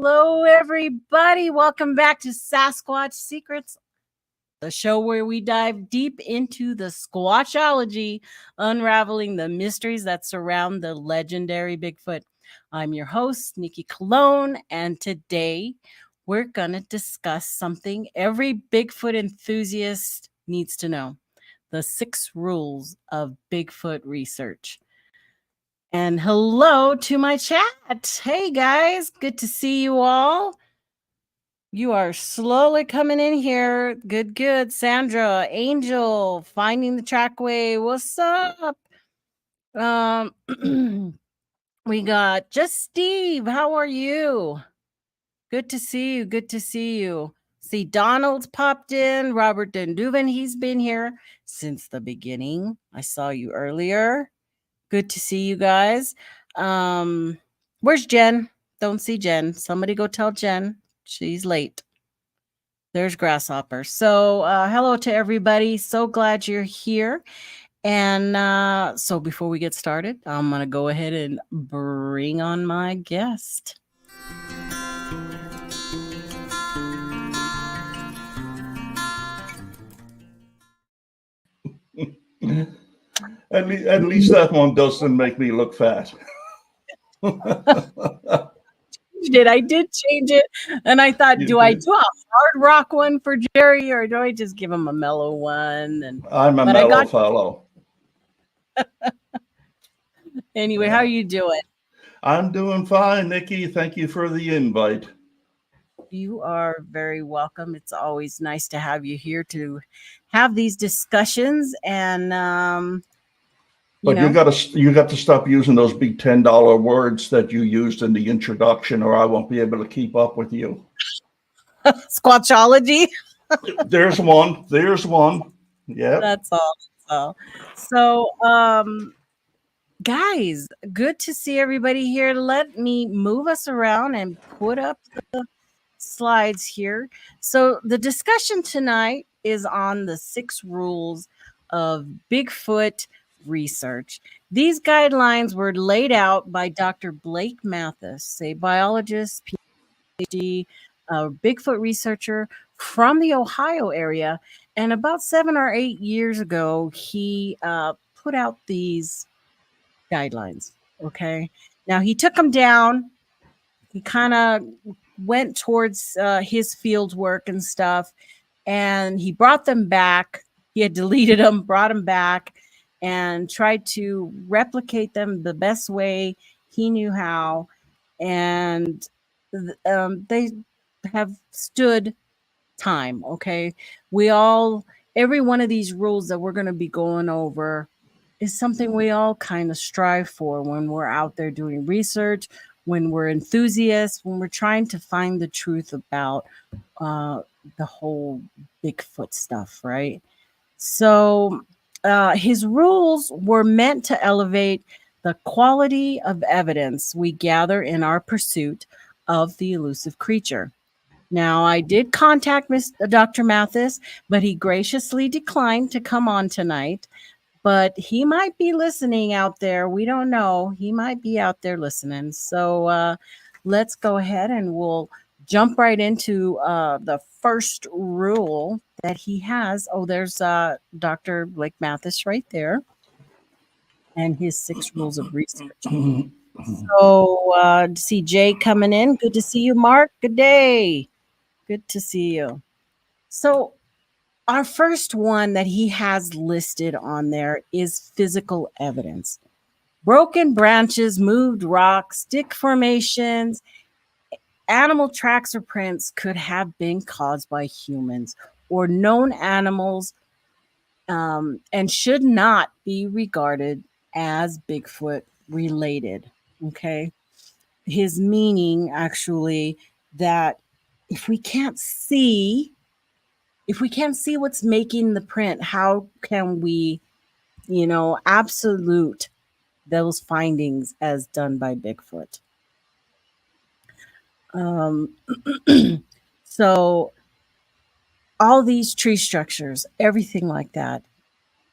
Hello, everybody. Welcome back to Sasquatch Secrets, the show where we dive deep into the Squatchology, unraveling the mysteries that surround the legendary Bigfoot. I'm your host, Nikki Colon, and today we're going to discuss something every Bigfoot enthusiast needs to know: the 6 rules of Bigfoot research. And hello to my chat. Hey guys, good to see you all. You are slowly coming in here. Good. Sandra, Angel, finding the trackway. What's up? We got just Steve. How are you? Good to see you. See, Donald's popped in. Robert Denduven, he's been here since the beginning. I saw you earlier. Good to see you guys. Where's Jen? Don't see Jen. Somebody go tell Jen she's late. There's Grasshopper. So hello to everybody. So glad you're here. And so before we get started, I'm going to go ahead and bring on my guest. At least that one doesn't make me look fat. I did change it, and I thought, do I do a hard rock one for Gerry, or do I just give him a mellow one? And I'm a mellow fellow. Anyway, how are you doing? I'm doing fine, Nikki. Thank you for the invite. You are very welcome. It's always nice to have you here to have these discussions. And but you got to stop using those big $10 words that you used in the introduction, or I won't be able to keep up with you. Squatchology. There's one. Yeah. That's all. So, guys, good to see everybody here. Let me move us around and put up the slides here. So the discussion tonight is on the 6 rules of Bigfoot research. These guidelines were laid out by Dr. Blake Mathys, a biologist, PhD, Bigfoot researcher from the Ohio area. And about 7 or 8 years ago, he put out these guidelines. Okay. Now he took them down. He kind of went towards his field work and stuff, and he brought them back. He had deleted them, brought them back, and tried to replicate them the best way he knew how. And they have stood time. Okay. Every one of these rules that we're going to be going over is something we all kind of strive for when we're out there doing research, when we're enthusiasts, when we're trying to find the truth about the whole Bigfoot stuff, right? So his rules were meant to elevate the quality of evidence we gather in our pursuit of the elusive creature. Now, I did contact Dr. Mathys, but he graciously declined to come on tonight. But he might be listening out there. We don't know. He might be out there listening. So let's go ahead and we'll jump right into the first rule that he has. Oh, there's Dr. Blake Mathys right there, and his 6 rules of research. So see Jay coming in. Good to see you, Mark. Good day. Good to see you. So our first one that he has listed on there is physical evidence. Broken branches, moved rocks, stick formations, animal tracks or prints could have been caused by humans or known animals, and should not be regarded as Bigfoot related. Okay. His meaning actually that if we can't see what's making the print, how can we, absolute those findings as done by Bigfoot? So all these tree structures, everything like that,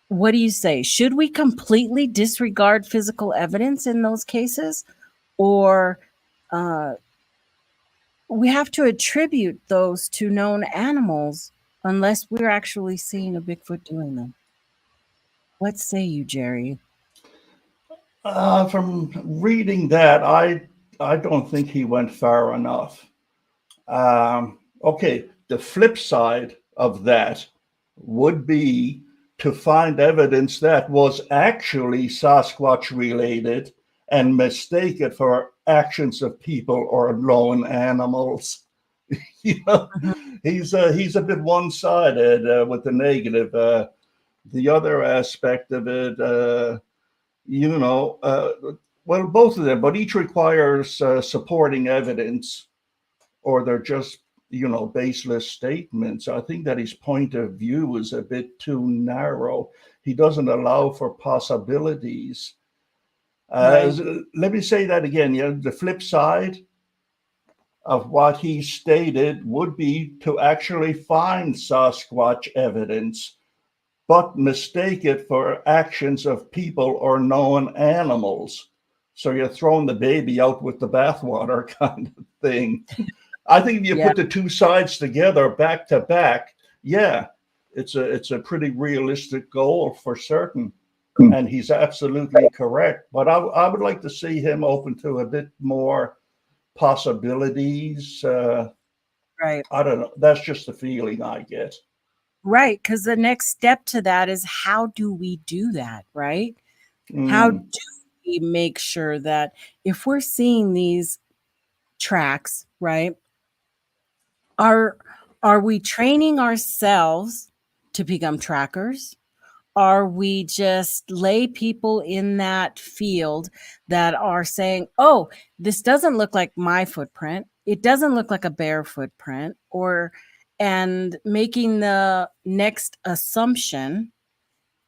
what do you say? Should we completely disregard physical evidence in those cases? Or we have to attribute those to known animals unless we're actually seeing a Bigfoot doing them. What say you, Gerry? From reading that, I don't think he went far enough. Okay, the flip side of that would be to find evidence that was actually Sasquatch related and mistake it for actions of people or known animals. You know, he's a bit one-sided with the negative. The other aspect of it, well, both of them, but each requires supporting evidence, or they're just, baseless statements. I think that his point of view is a bit too narrow. He doesn't allow for possibilities. Right. Let me say that again. The flip side of what he stated would be to actually find Sasquatch evidence, but mistake it for actions of people or known animals. So you're throwing the baby out with the bathwater kind of thing. I think if you put the two sides together back to back, it's a pretty realistic goal for certain. And he's absolutely correct. But I would like to see him open to a bit more possibilities. Right. I don't know. That's just the feeling I get. Right. Because the next step to that is, how do we do that? Right. How do we make sure that if we're seeing these tracks, right, are we training ourselves to become trackers? Are we just lay people in that field that are saying, oh, this doesn't look like my footprint, it doesn't look like a bear footprint, and making the next assumption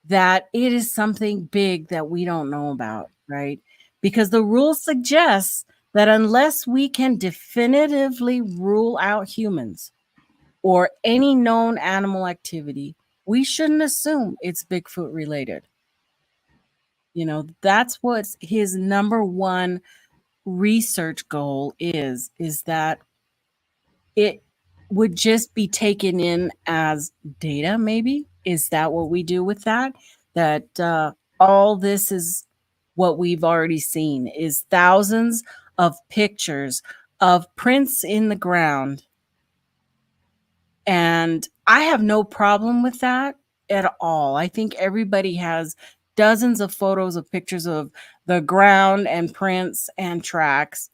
that it is something big that we don't know about, right? Because the rule suggests that unless we can definitively rule out humans or any known animal activity, we shouldn't assume it's Bigfoot related. That's what his number one research goal is that it would just be taken in as data, maybe. Is that what we do with that? That all this is what we've already seen, is thousands of pictures of prints in the ground. And I have no problem with that at all. I think everybody has dozens of photos of pictures of the ground and prints and tracks.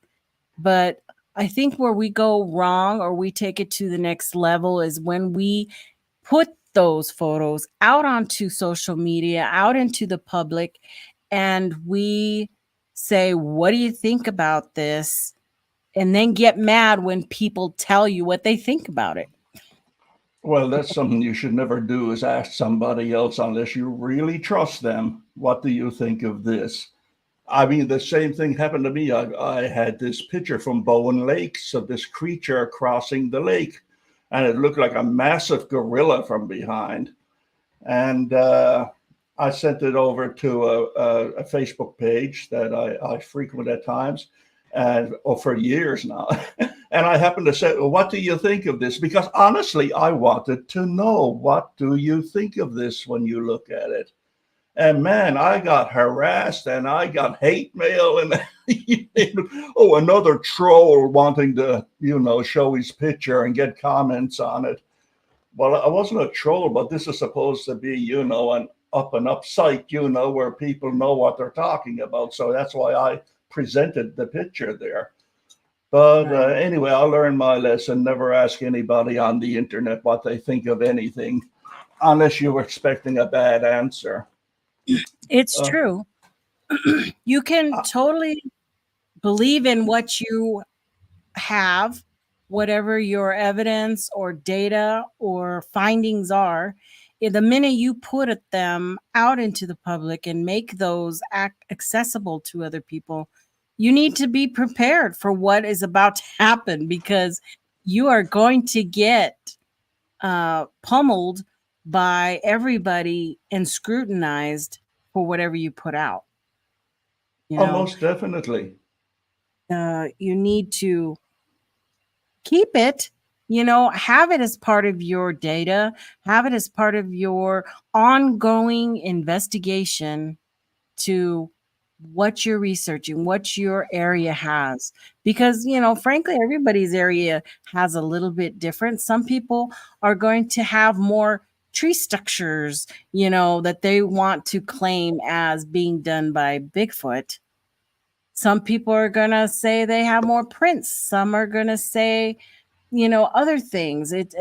But I think where we go wrong, or we take it to the next level, is when we put those photos out onto social media, out into the public, and we say, what do you think about this? And then get mad when people tell you what they think about it. Well, that's something you should never do, is ask somebody else unless you really trust them. What do you think of this? I mean, the same thing happened to me. I had this picture from Bowen Lakes of this creature crossing the lake, and it looked like a massive gorilla from behind. And I sent it over to a Facebook page that I frequent at times, and for years now. And I happened to say, well, what do you think of this? Because honestly, I wanted to know, what do you think of this when you look at it? And man, I got harassed and I got hate mail and another troll wanting to, show his picture and get comments on it. Well, I wasn't a troll, but this is supposed to be, an up and up site, where people know what they're talking about. So that's why I presented the picture there. But anyway, I learned my lesson. Never ask anybody on the internet what they think of anything, unless you were expecting a bad answer. It's true. You can totally believe in what you have, whatever your evidence or data or findings are. The minute you put them out into the public and make those accessible to other people, you need to be prepared for what is about to happen, because you are going to get pummeled by everybody and scrutinized for whatever you put out. Most definitely. You need to keep it, have it as part of your data, have it as part of your ongoing investigation to what you're researching, what your area has. Because, frankly, everybody's area has a little bit different. Some people are going to have more tree structures, that they want to claim as being done by Bigfoot. Some people are going to say they have more prints. Some are going to say, other things. It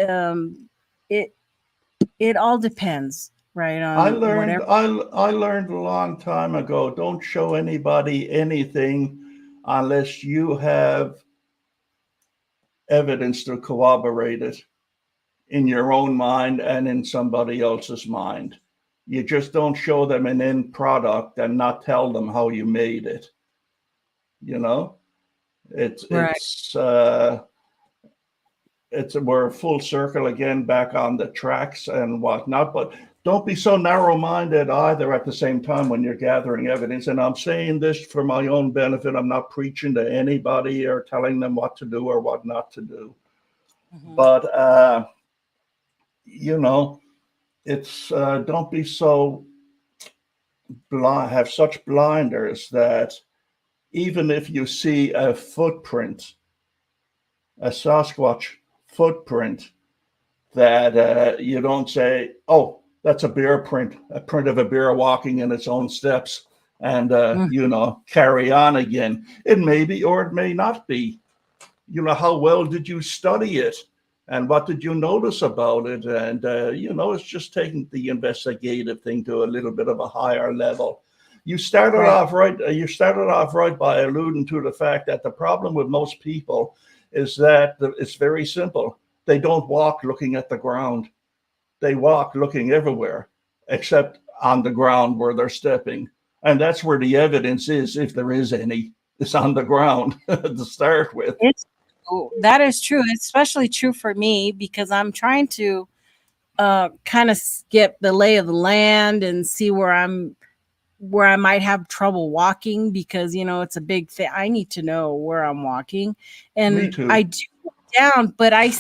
all depends, right, I on learned whatever. I learned a long time ago, don't show anybody anything unless you have evidence to corroborate it in your own mind and in somebody else's mind. You just don't show them an end product and not tell them how you made it. You know, it's Right. it's it's we're full circle again back on the tracks and whatnot, but don't be so narrow-minded either at the same time when you're gathering evidence. And I'm saying this for my own benefit. I'm not preaching to anybody or telling them what to do or what not to do. Mm-hmm. But it's don't be so blind, have such blinders that even if you see a footprint, a Sasquatch footprint, that you don't say, oh, that's a bear print, a print of a bear walking in its own steps, and carry on again. It may be or it may not be. How well did you study it? And what did you notice about it? And, it's just taking the investigative thing to a little bit of a higher level. You started off right. You started off right by alluding to the fact that the problem with most people is that it's very simple. They don't walk looking at the ground. They walk looking everywhere, except on the ground where they're stepping. And that's where the evidence is, if there is any. It's on the ground to start with. That is true. It's especially true for me because I'm trying to kind of skip the lay of the land and see where I might have trouble walking because it's a big thing. I need to know where I'm walking, and Me too. I do look down, but I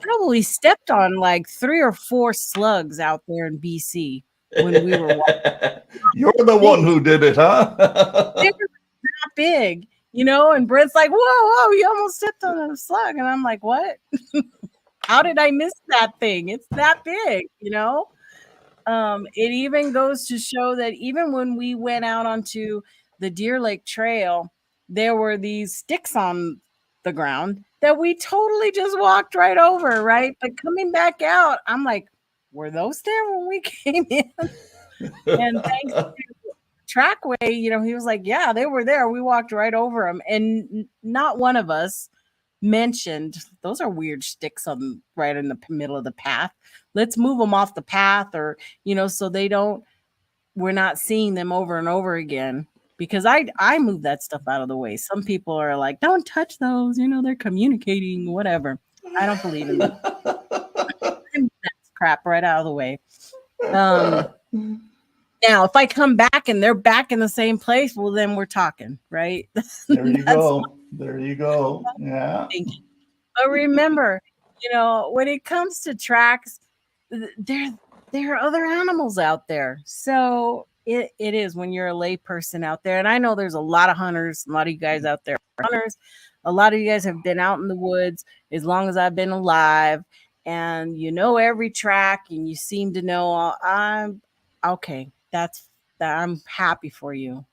probably stepped on like 3 or 4 slugs out there in BC when we were walking. You're the one who did it, huh? They were that big, and Brent's like, whoa, you almost stepped on a slug. And I'm like, what? How did I miss that thing? It's that big, It even goes to show that even when we went out onto the Deer Lake Trail, there were these sticks on the ground that we totally just walked right over, right? But coming back out, I'm like, were those there when we came in? And thanks to Trackway, he was like, yeah, they were there. We walked right over them. And not one of us mentioned those are weird sticks right in the middle of the path. Let's move them off the path, or so we're not seeing them over and over again, because I move that stuff out of the way. Some people are like, don't touch those, they're communicating, whatever. I don't believe in that. That's crap right out of the way. Now if I come back and they're back in the same place, well, then we're talking, right? There you go. Yeah. But remember, when it comes to tracks, there are other animals out there. So it is when you're a lay person out there. And I know there's a lot of hunters, a lot of you guys out there are hunters. A lot of you guys have been out in the woods as long as I've been alive. And every track, and you seem to know I'm okay. I'm happy for you,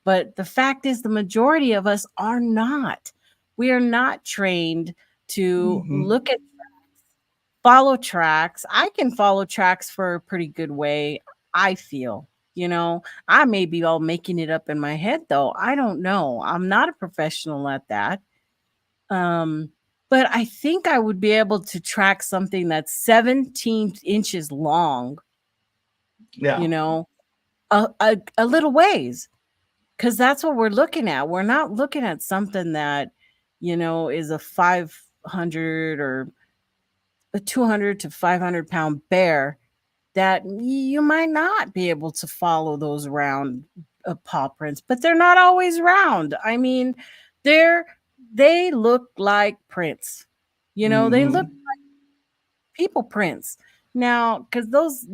But the fact is, the majority of us are not. We are not trained to look at tracks, follow tracks. I can follow tracks for a pretty good way, I feel. I may be all making it up in my head, though. I don't know. I'm not a professional at that. But I think I would be able to track something that's 17 inches long, Yeah. A little ways. Because that's what we're looking at. We're not looking at something that, is a 500 or a 200 to 500 pound bear that you might not be able to follow those round paw prints, but they're not always round. I mean, they're they look like prints. You know, they look Mm-hmm. people prints. Now, because those,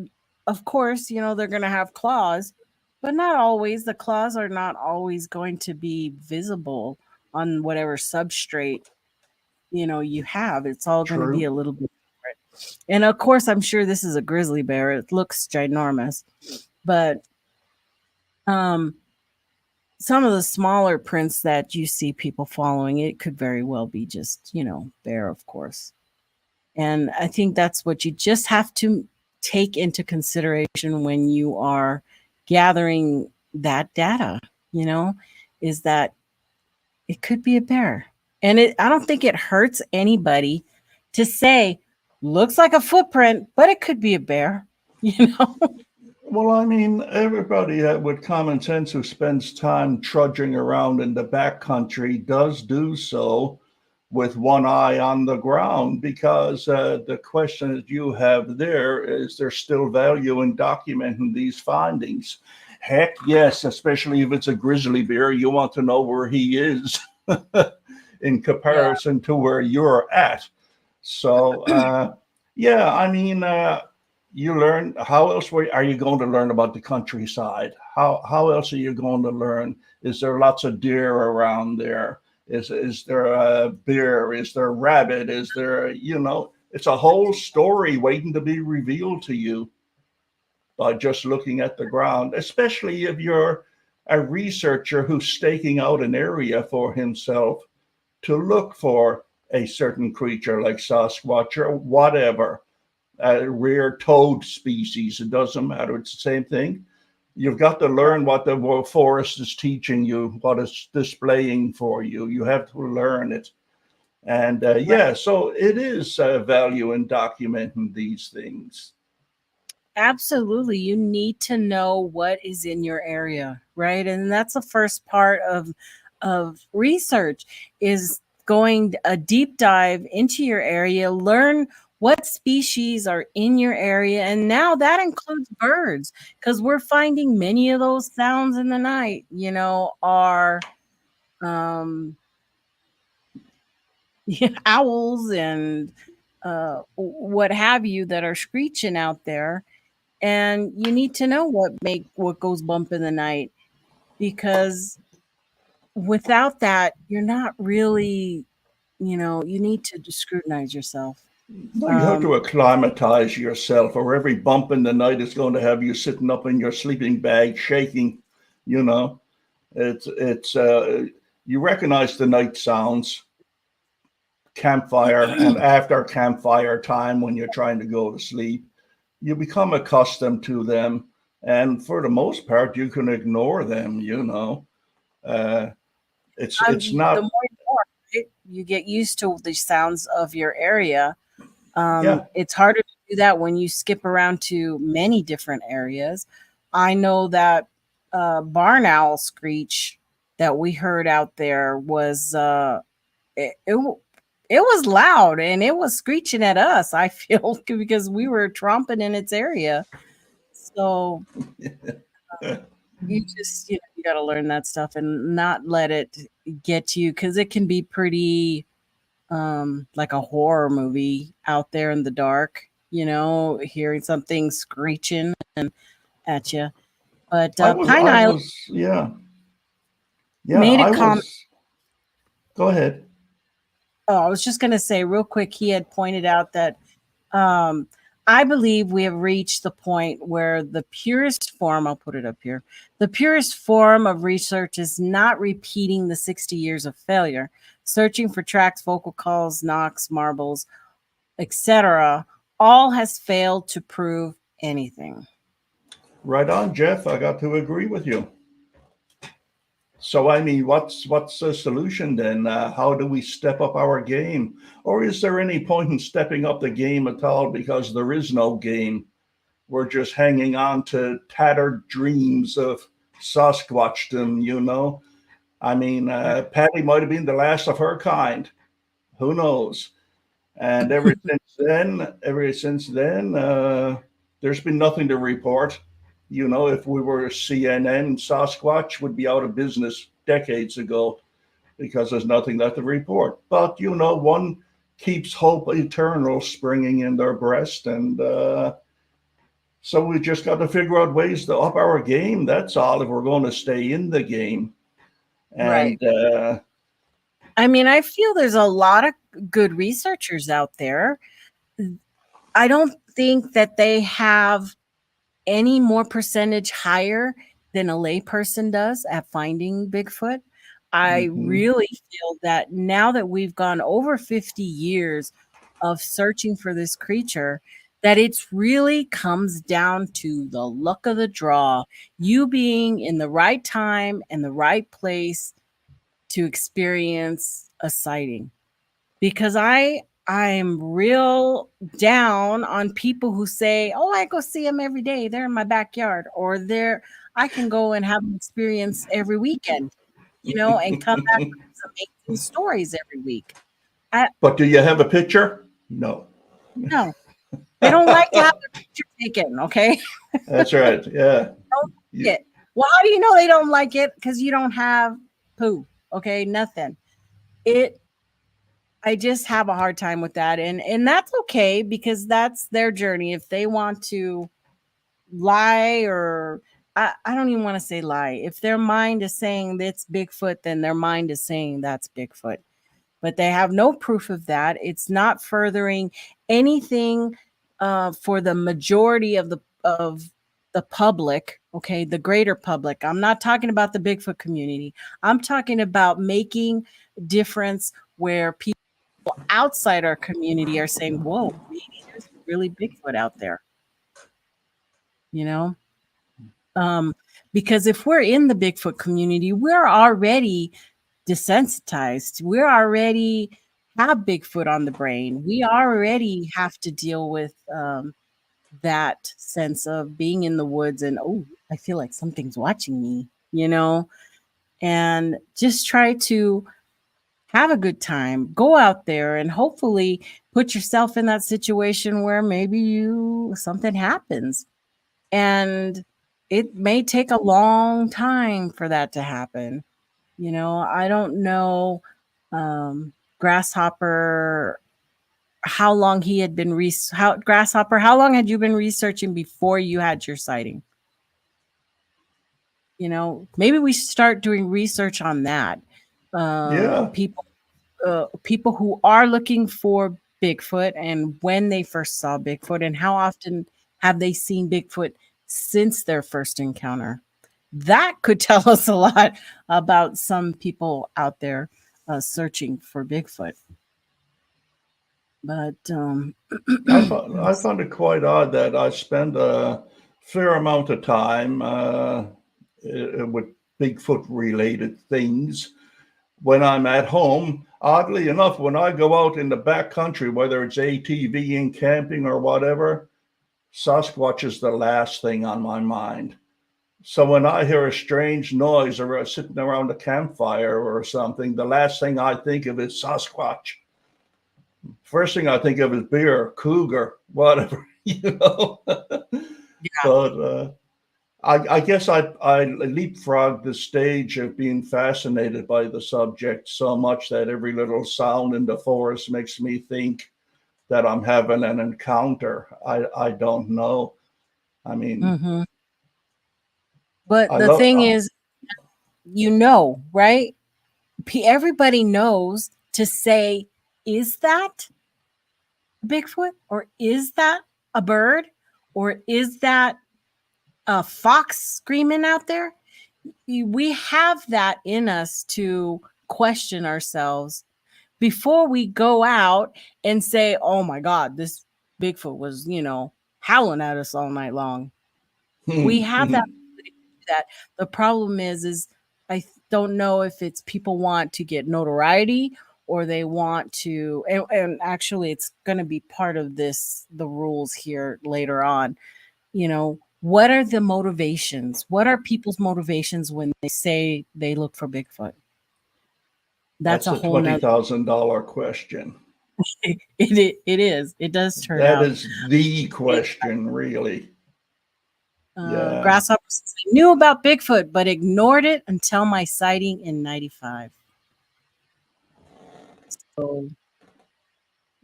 of course, you know, they're going to have claws, but not always. The claws are not always going to be visible on whatever substrate, you know, you have. It's all going to be True. a little bit different. And of course, I'm sure this is a grizzly bear. It looks ginormous, but um, some of the smaller prints that you see people following, it could very well be just, you know, bear, of course. And I think that's what you just have to take into consideration when you are gathering that data, you know, is that it could be a bear. And I don't think it hurts anybody to say, looks like a footprint, but it could be a bear, you know? Well, I mean, everybody with common sense who spends time trudging around in the backcountry does do so with one eye on the ground, because the question that you have there is there still value in documenting these findings? Heck yes, especially if it's a grizzly bear, you want to know where he is in Yeah. comparison to where you're at. So, yeah, I mean, you learn. How else are you going to learn about the countryside? How else are you going to learn? Is there lots of deer around there? Is there a bear? Is there a rabbit? Is there, you know, it's a whole story waiting to be revealed to you by just looking at the ground, especially if you're a researcher who's staking out an area for himself to look for a certain creature like Sasquatch or whatever, a rare toad species. It doesn't matter. It's the same thing. You've got to learn what the forest is teaching you, what it's displaying for you. You have to learn it. And Right. yeah, so it is value in documenting these things. Absolutely. You need to know what is in your area, right? And that's the first part of research is going a deep dive into your area, learn what species are in your area. And now that includes birds, because we're finding many of those sounds in the night, you know, are um owls and what have you that are screeching out there, and you need to know what goes bump in the night, because without that you're not really, you know, you need to scrutinize yourself. No, you have um to acclimatize yourself, or every bump in the night is going to have you sitting up in your sleeping bag, shaking. You know, it's you recognize the night sounds, campfire, and after campfire time when you're trying to go to sleep. You become accustomed to them, and for the most part, you can ignore them. You know, uh, it's the not. more you know, right, you get used to the sounds of your area. Yeah, It's harder to do that when you skip around to many different areas. I know that barn owl screech that we heard out there was it was loud, and it was screeching at us, I feel, because we were tromping in its area. So you just, you know, you got to learn that stuff and not let it get to you, because it can be pretty like a horror movie out there in the dark, you know, hearing something screeching at you. But Pine I Island was, yeah, yeah, made a I comment. was. Go ahead. Oh, I was just going to say real quick, he had pointed out that um, I believe we have reached the point where the purest form, I'll put it up here, the purest form of research is not repeating the 60 years of failure, searching for tracks, vocal calls, knocks, marbles, etc. All has failed to prove anything. Right on, Jeff. I got to agree with you. So, I mean, what's the solution then? How do we step up our game, or is there any point in stepping up the game at all? Because there is no game. We're just hanging on to tattered dreams of Sasquatchdom. You know, I mean, Patty might have been the last of her kind. Who knows? And ever since then, there's been nothing to report. You know, if we were CNN, Sasquatch would be out of business decades ago. because there's nothing left to report. But, you know, one keeps hope eternal springing in their breast. And so we just got to figure out ways to up our game. That's all, if we're going to stay in the game. And right. I mean, I feel there's a lot of good researchers out there. I don't think that they have any more percentage higher than a layperson does at finding Bigfoot. I really feel that now that we've gone over 50 years of searching for this creature, that it's really comes down to the luck of the draw, you being in the right time and the right place to experience a sighting. Because I'm real down on people who say, "Oh, I go see them every day. They're in my backyard," or I can go and have an experience every weekend, you know, and come back with some amazing stories every week. But do you have a picture? No. No, they don't like to have their picture taken. Okay, That's right. Yeah. don't like it. Well, how do you know they don't like it? Because you don't have poo. Okay, nothing. I just have a hard time with that. And that's okay, because that's their journey. If they want to lie, or I don't even want to say lie. If their mind is saying it's Bigfoot, then their mind is saying that's Bigfoot. But they have no proof of that. It's not furthering anything for the majority of the public, okay, the greater public. I'm not talking about the Bigfoot community. I'm talking about making difference where people outside our community are saying, whoa, maybe there's really Bigfoot out there, you know? Because if we're in the Bigfoot community, we're already desensitized. We're already have Bigfoot on the brain. We already have to deal with that sense of being in the woods and, oh, I feel like something's watching me, you know? And just try to have a good time, go out there, and hopefully put yourself in that situation where maybe something happens. And it may take a long time for that to happen. You know, I don't know, Grasshopper, how long he had been Grasshopper, how long had you been researching before you had your sighting? You know, maybe we should start doing research on that. Yeah. People who are looking for Bigfoot, and when they first saw Bigfoot, and how often have they seen Bigfoot since their first encounter. That could tell us a lot about some people out there searching for Bigfoot. But I found it quite odd that I spend a fair amount of time with Bigfoot related things when I'm at home. Oddly enough, when I go out in the back country, whether it's ATVing, camping, or whatever, Sasquatch is the last thing on my mind. So when I hear a strange noise or sitting around a campfire or something, the last thing I think of is Sasquatch. First thing I think of is beer, cougar, whatever, you know. yeah. But I guess I leapfrogged the stage of being fascinated by the subject so much that every little sound in the forest makes me think that I'm having an encounter. I don't know. I mean, But I the love. thing is, you know, right? Everybody knows to say, is that Bigfoot, or is that a bird, or is that a fox screaming out there? We have that in us to question ourselves before we go out and say, oh my God, this Bigfoot was, you know, howling at us all night long. We have that. The problem is I don't know if it's people want to get notoriety, or they want to, and actually it's going to be part of the rules here later on. You know, what are the motivations? What are people's motivations when they say they look for Bigfoot? That's That's a a whole nother. $20,000 question. It is. It does turn That out. is the question, really. Yeah. Grasshopper says, I knew about Bigfoot, but ignored it until my sighting in '95. So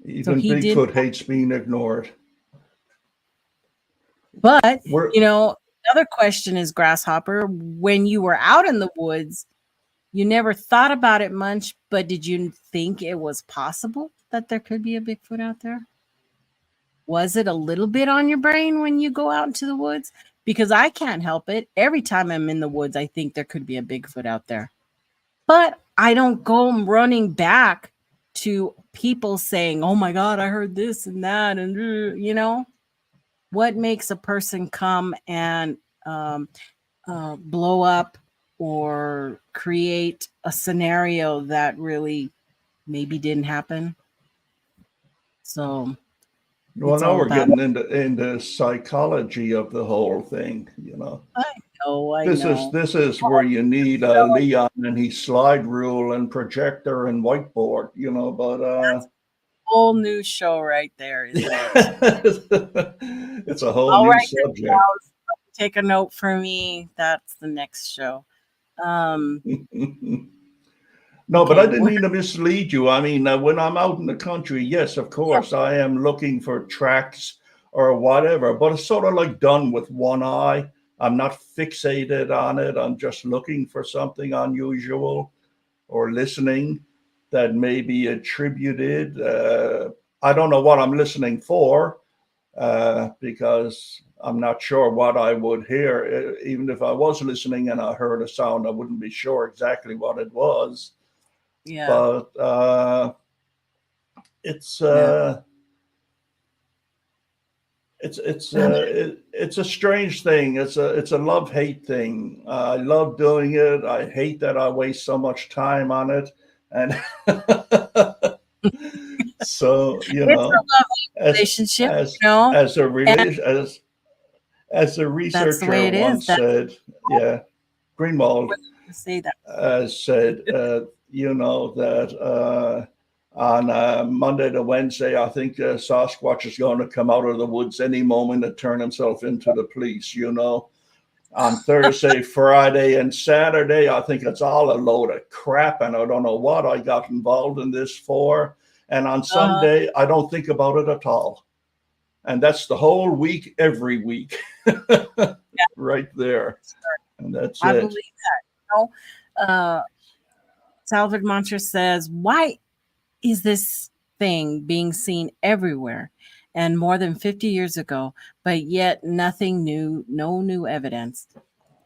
Even he did. Bigfoot hates being ignored. But, We're, another question is, Grasshopper, when you were out in the woods, you never thought about it much, but did you think it was possible that there could be a Bigfoot out there? Was it a little bit on your brain when you go out into the woods? Because I can't help it. Every time I'm in the woods, I think there could be a Bigfoot out there. But I don't go running back to people saying, oh my God, I heard this and that. And, what makes a person come and blow up or create a scenario that really maybe didn't happen? So well, it's now all we're about. getting into psychology of the whole thing. I I This know. is where you need a Leon and his slide rule and projector and whiteboard. But Whole new show right there, isn't it? it's a whole I'll new write this subject. down. Take a note for me. That's the next show. No, but I Okay. didn't mean to mislead you. I mean, when I'm out in the country, yes, of course, I am looking for tracks or whatever, but it's sort of like done with one eye. I'm not fixated on it. I'm just looking for something unusual or listening that may be attributed. I don't know what I'm listening for because I'm not sure what I would hear. Even if I was listening and I heard a sound, I wouldn't be sure exactly what it was. Yeah. But it's Yeah. it's a strange thing. It's a love hate thing. I love doing it. I hate that I waste so much time on it, and so It's a lovely as relationship, as and as a relation as a that's the way researcher it is. once That's said, yeah, Greenwald to say that. said, that on Monday to Wednesday, I think Sasquatch is going to come out of the woods any moment and turn himself into the police. On Thursday, Friday, and Saturday, I think it's all a load of crap, and I don't know what I got involved in this for. And on Sunday, I don't think about it at all. And that's the whole week, every week, Yeah, right there. And that's I it. believe that. Salvage Monster says, why is this thing being seen everywhere and more than 50 years ago, but yet nothing new, no new evidence?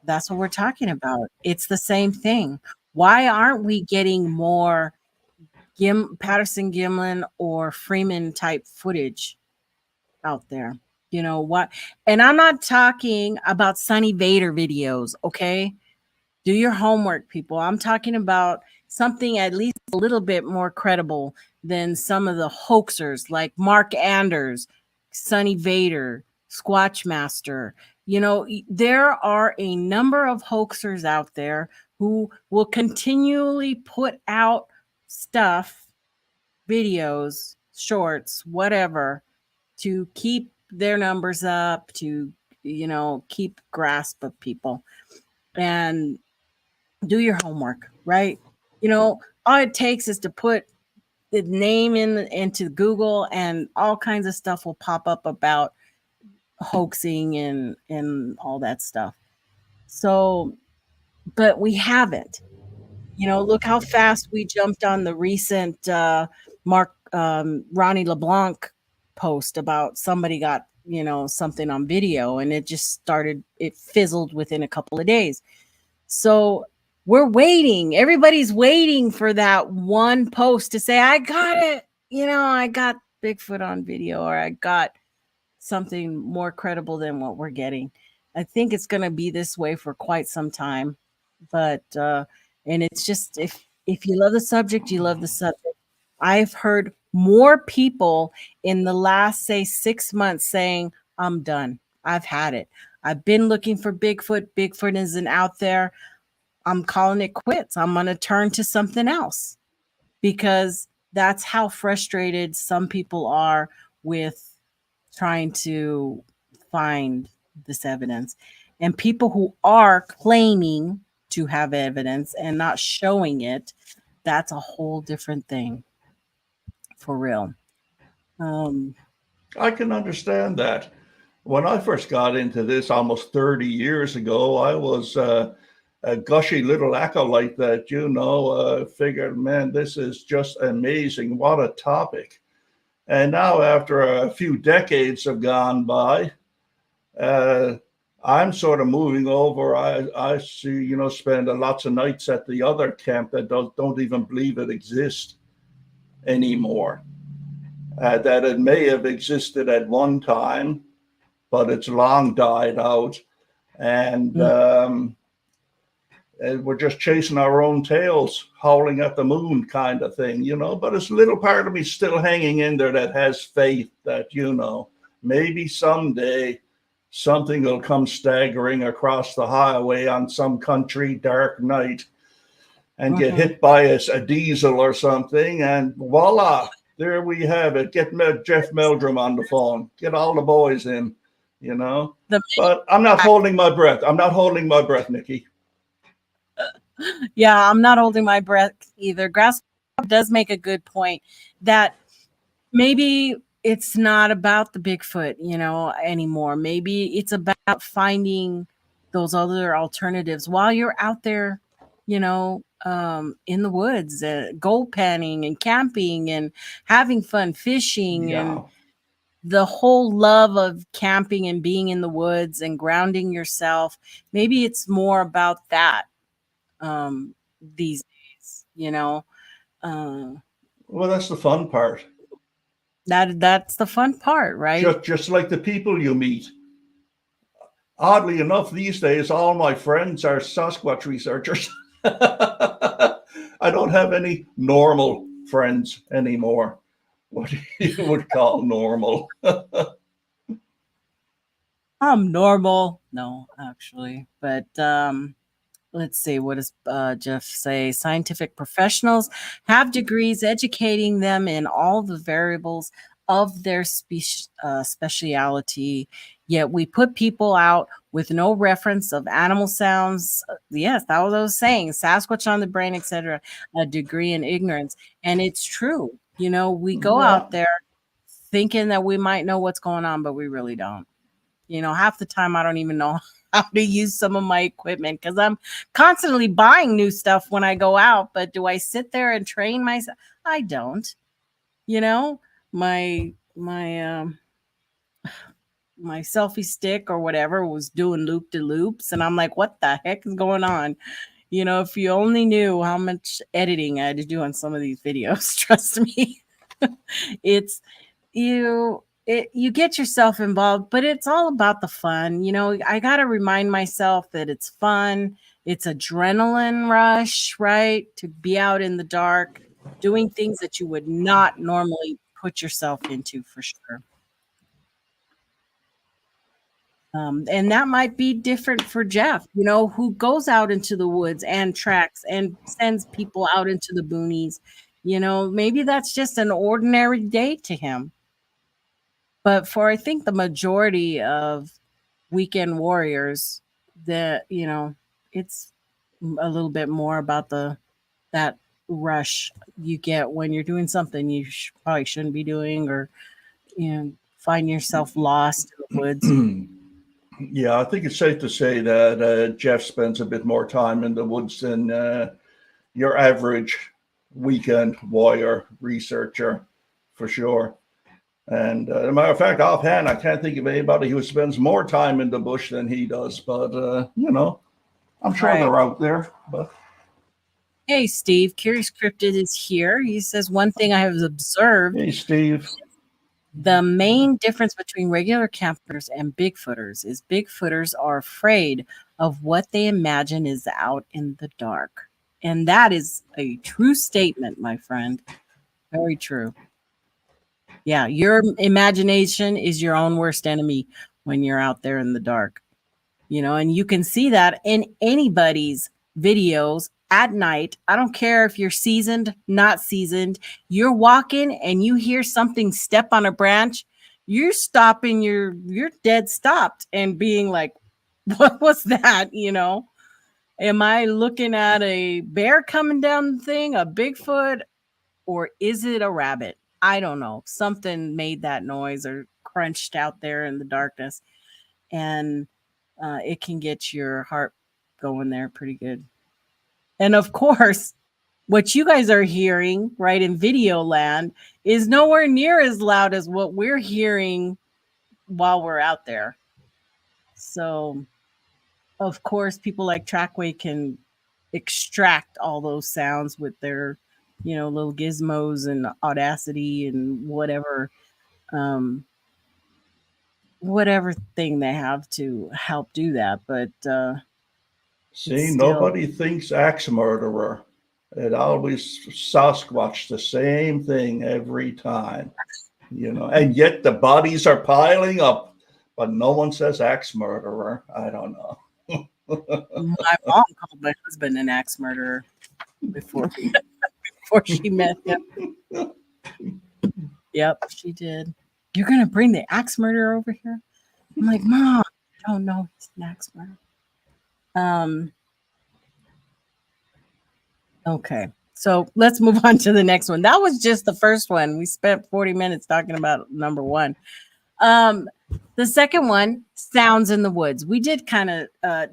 That's what we're talking about. It's the same thing. Why aren't we getting more Patterson Gimlin or Freeman type footage out there? You know what? And I'm not talking about Sunny Vader videos, okay? Do your homework, people. I'm talking about something at least a little bit more credible than some of the hoaxers like Mark Anders, Sunny Vader, Squatch Master. There are a number of hoaxers out there who will continually put out stuff, videos, shorts, whatever, to keep their numbers up, to, keep grasp of people. And do your homework, right? All it takes is to put the name into Google, and all kinds of stuff will pop up about hoaxing and all that stuff. So, but we haven't. Look how fast we jumped on the recent Ronnie LeBlanc post about somebody got something on video, and it fizzled within a couple of days. So we're waiting. Everybody's waiting for that one post to say, I got it. I got Bigfoot on video, or I got something more credible than what we're getting. I think it's going to be this way for quite some time. But, and it's just, if you love the subject, you love the subject. I've heard more people in the last, say, 6 months saying, I'm done. I've had it. I've been looking for Bigfoot. Bigfoot isn't out there. I'm calling it quits. I'm going to turn to something else, because that's how frustrated some people are with trying to find this evidence. And people who are claiming to have evidence and not showing it, that's a whole different thing. for real. I can understand that. When I first got into this almost 30 years ago, I was a gushy little acolyte that, figured, man, this is just amazing. What a topic. And now, after a few decades have gone by, I'm sort of moving over. I see, spend lots of nights at the other camp that don't even believe it exists anymore. That it may have existed at one time, but it's long died out. And we're just chasing our own tails, howling at the moon kind of thing, But it's a little part of me still hanging in there that has faith that, maybe someday something will come staggering across the highway on some country dark night and get hit by a diesel or something, and voila, there we have it. Get Jeff Meldrum on the phone. Get all the boys in, But I'm not holding my breath. I'm not holding my breath, Nikki. Yeah, I'm not holding my breath either. Grass does make a good point that maybe it's not about the Bigfoot, anymore. Maybe it's about finding those other alternatives while you're out there, in the woods, gold panning and camping and having fun fishing and the whole love of camping and being in the woods and grounding yourself. Maybe it's more about that these days, well, that's the fun part. That's the fun part, right? Just like the people you meet. Oddly enough, these days, all my friends are Sasquatch researchers. I don't have any normal friends anymore. What you would call normal. I'm normal. No, actually. But let's see. What does Jeff say? Scientific professionals have degrees educating them in all the variables of their speciality. Yet we put people out with no reference of animal sounds. Yes, that was what I was saying. Sasquatch on the brain, etc. A degree in ignorance. And it's true. We go out there thinking that we might know what's going on, but we really don't. Half the time I don't even know how to use some of my equipment because I'm constantly buying new stuff when I go out. But do I sit there and train myself? I don't. My selfie stick or whatever was doing loop-de-loops, and I'm like, what the heck is going on? If you only knew how much editing I had to do on some of these videos, trust me. You get yourself involved, but it's all about the fun. I got to remind myself that it's fun. It's adrenaline rush, right? To be out in the dark, doing things that you would not normally put yourself into, for sure. And that might be different for Jeff, who goes out into the woods and tracks and sends people out into the boonies. Maybe that's just an ordinary day to him. But for, I think, the majority of weekend warriors, it's a little bit more about that rush you get when you're doing something you probably shouldn't be doing, or find yourself lost in the woods. Yeah, I think it's safe to say that Jeff spends a bit more time in the woods than your average weekend warrior researcher, for sure. And as a matter of fact, offhand, I can't think of anybody who spends more time in the bush than he does. But, I'm sure they're out there. But hey, Steve, Curious Cryptid is here. He says, one thing I have observed. Hey, Steve. The main difference between regular campers and Bigfooters is Bigfooters are afraid of what they imagine is out in the dark. And that is a true statement, my friend. Very true. Yeah, your imagination is your own worst enemy when you're out there in the dark. And you can see that in anybody's videos at night. I don't care if you're seasoned, not seasoned. You're walking and you hear something step on a branch. You're stopping. You're dead stopped and being like, what was that? Am I looking at a bear coming down the thing, a Bigfoot, or is it a rabbit? I don't know. Something made that noise or crunched out there in the darkness. And it can get your heart going there pretty good. And of course, what you guys are hearing right in video land is nowhere near as loud as what we're hearing while we're out there. So, of course, people like Trackway can extract all those sounds with their, little gizmos and Audacity and whatever thing they have to help do that. But see, nobody thinks axe murderer. It always Sasquatch, the same thing every time, and yet the bodies are piling up, but no one says axe murderer. I don't know. My mom called my husband an axe murderer before she met him. Yep, she did. You're gonna bring the axe murderer over here? I'm like, Mom, I don't know he's an axe murderer. Okay, so let's move on to the next one. That was just the first one. We spent 40 minutes talking about number one. The second one, sounds in the woods. We did kind of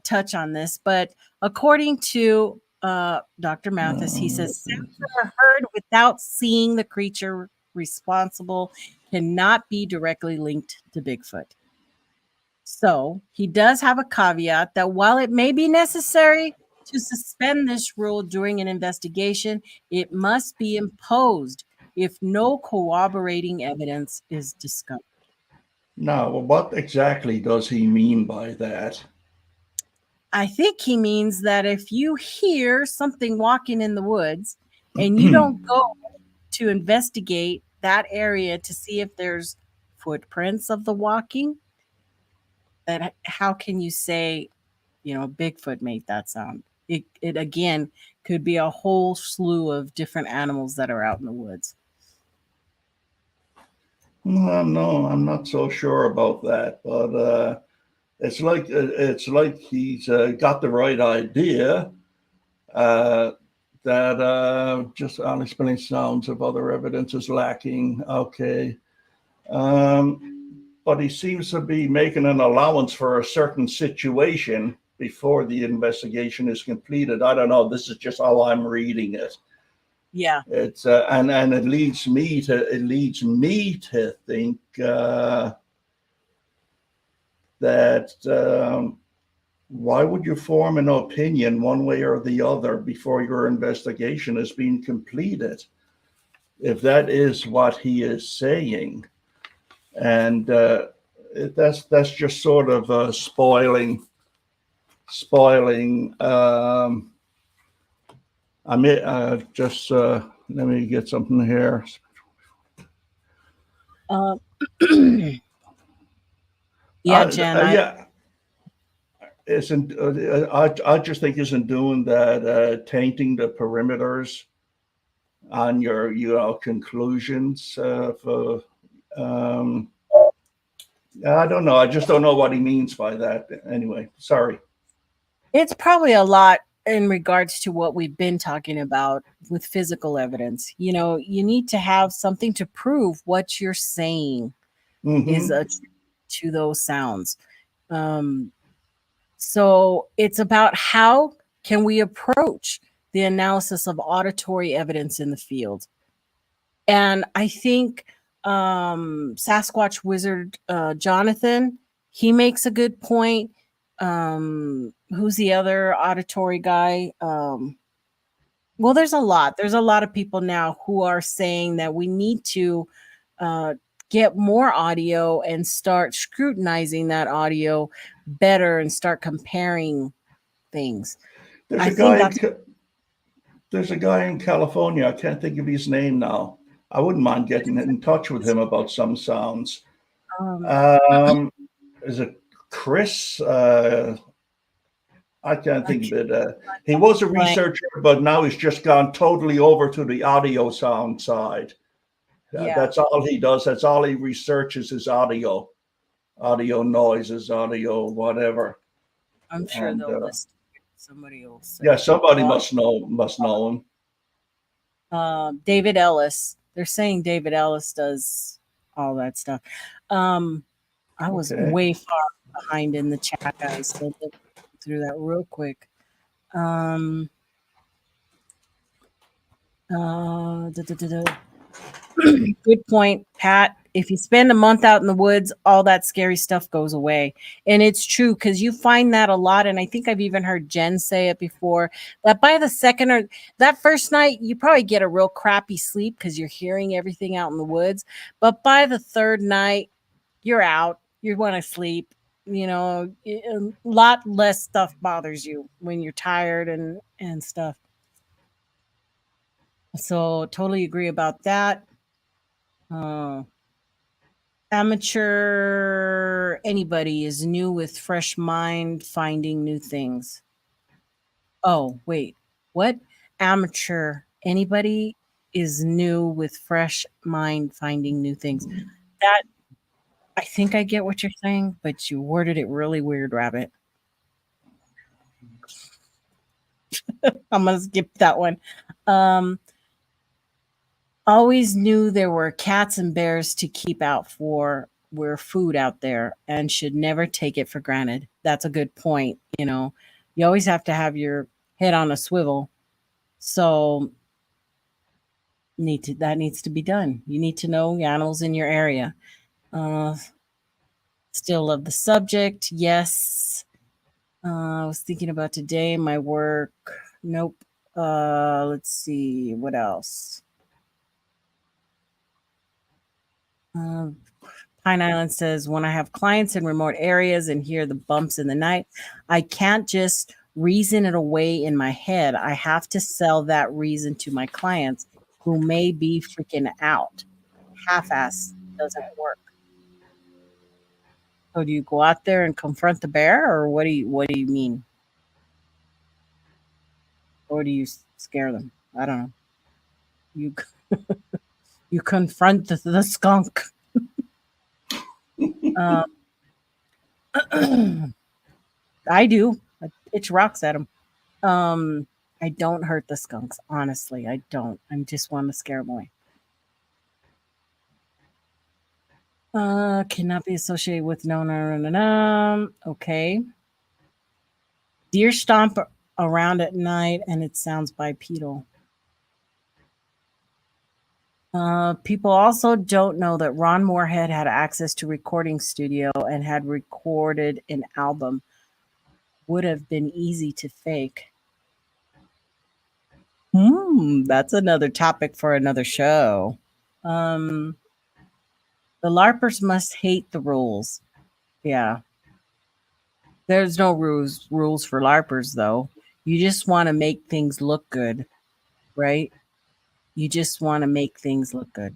touch on this, but according to Dr. Mathys, he says sounds that are heard without seeing the creature responsible cannot be directly linked to Bigfoot. So he does have a caveat that while it may be necessary to suspend this rule during an investigation, it must be imposed if no corroborating evidence is discovered. Now, what exactly does he mean by that? I think he means that if you hear something walking in the woods and you don't go to investigate that area to see if there's footprints of the walking, that how can you say, Bigfoot made that sound? It again could be a whole slew of different animals that are out in the woods. No, I'm not so sure about that, but it's like he's got the right idea that just unexplained sounds of other evidence is lacking. Okay, but he seems to be making an allowance for a certain situation before the investigation is completed. I don't know. This is just how I'm reading it. Yeah, it's and it leads me to think that why would you form an opinion one way or the other before your investigation has been completed, if that is what he is saying? And that's just sort of spoiling. I may just let me get something here. Yeah, Jen. Yeah. Isn't I just think isn't doing that tainting the perimeters on your conclusions for I don't know. I just don't know what he means by that. Anyway, sorry. It's probably a lot in regards to what we've been talking about with physical evidence. You need to have something to prove what you're saying is to those sounds. So it's about how can we approach the analysis of auditory evidence in the field. And I think Sasquatch Wizard Jonathan, he makes a good point. Who's the other auditory guy? Well, there's a lot. There's a lot of people now who are saying that we need to get more audio and start scrutinizing that audio better and start comparing things. There's a guy in California. I can't think of his name now. I wouldn't mind getting in touch with him about some sounds. Is it Chris? I can't think of it. He was a researcher, but now he's just gone totally over to the audio sound side. Yeah. That's all he does. That's all he researches is audio noises, audio whatever. I'm sure they'll list somebody else. Yeah, somebody must know him. David Ellis. They're saying David Ellis does all that stuff. I was way far behind in the chat, guys, so look through that real quick. Good point, Pat. If you spend a month out in the woods, all that scary stuff goes away. And it's true, because you find that a lot. And I think I've even heard Jen say it before, that by the second or that first night, you probably get a real crappy sleep because you're hearing everything out in the woods. But by the third night, you're out. You want to sleep. You know, a lot less stuff bothers you when you're tired and stuff. So totally agree about that. Amateur anybody is new with fresh mind finding new things. Oh, wait. What? Amateur anybody is new with fresh mind finding new things. That, I think I get what you're saying, but you worded it really weird, Rabbit. I'm going to skip that one. Always knew there were cats and bears to keep out for were food out there and should never take it for granted. That's a good point. You know, you always have to have your head on a swivel. So that needs to be done. You need to know the animals in your area. Still love the subject. Yes. I was thinking about today, my work. Nope. Let's see. What else? Pine Island says, when I have clients in remote areas and hear the bumps in the night, I can't just reason it away in my head. I have to sell that reason to my clients who may be freaking out. Half-ass doesn't work. So do you go out there and confront the bear, or what do you mean? Or do you scare them? I don't know. You confront the skunk. I do. I pitch rocks at them. I don't hurt the skunks. Honestly, I don't. I just want to scare them away. Cannot be associated with no. Okay. Deer stomp around at night, and it sounds bipedal. People also don't know that Ron Moorhead had access to recording studio and had recorded an album. Would have been easy to fake. That's another topic for another show. The LARPers must hate the rules. Yeah. There's no rules for LARPers, though. You just want to make things look good, right? You just want to make things look good.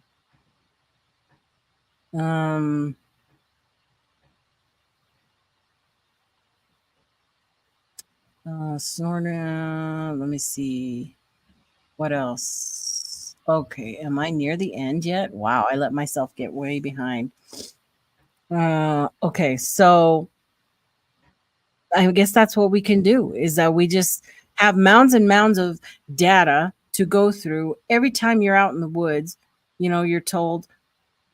Snorna, let me see. What else? Okay, am I near the end yet? Wow, I let myself get way behind. Okay, so I guess that's what we can do, is that we just have mounds and mounds of data to go through. Every time you're out in the woods, you know, you're told,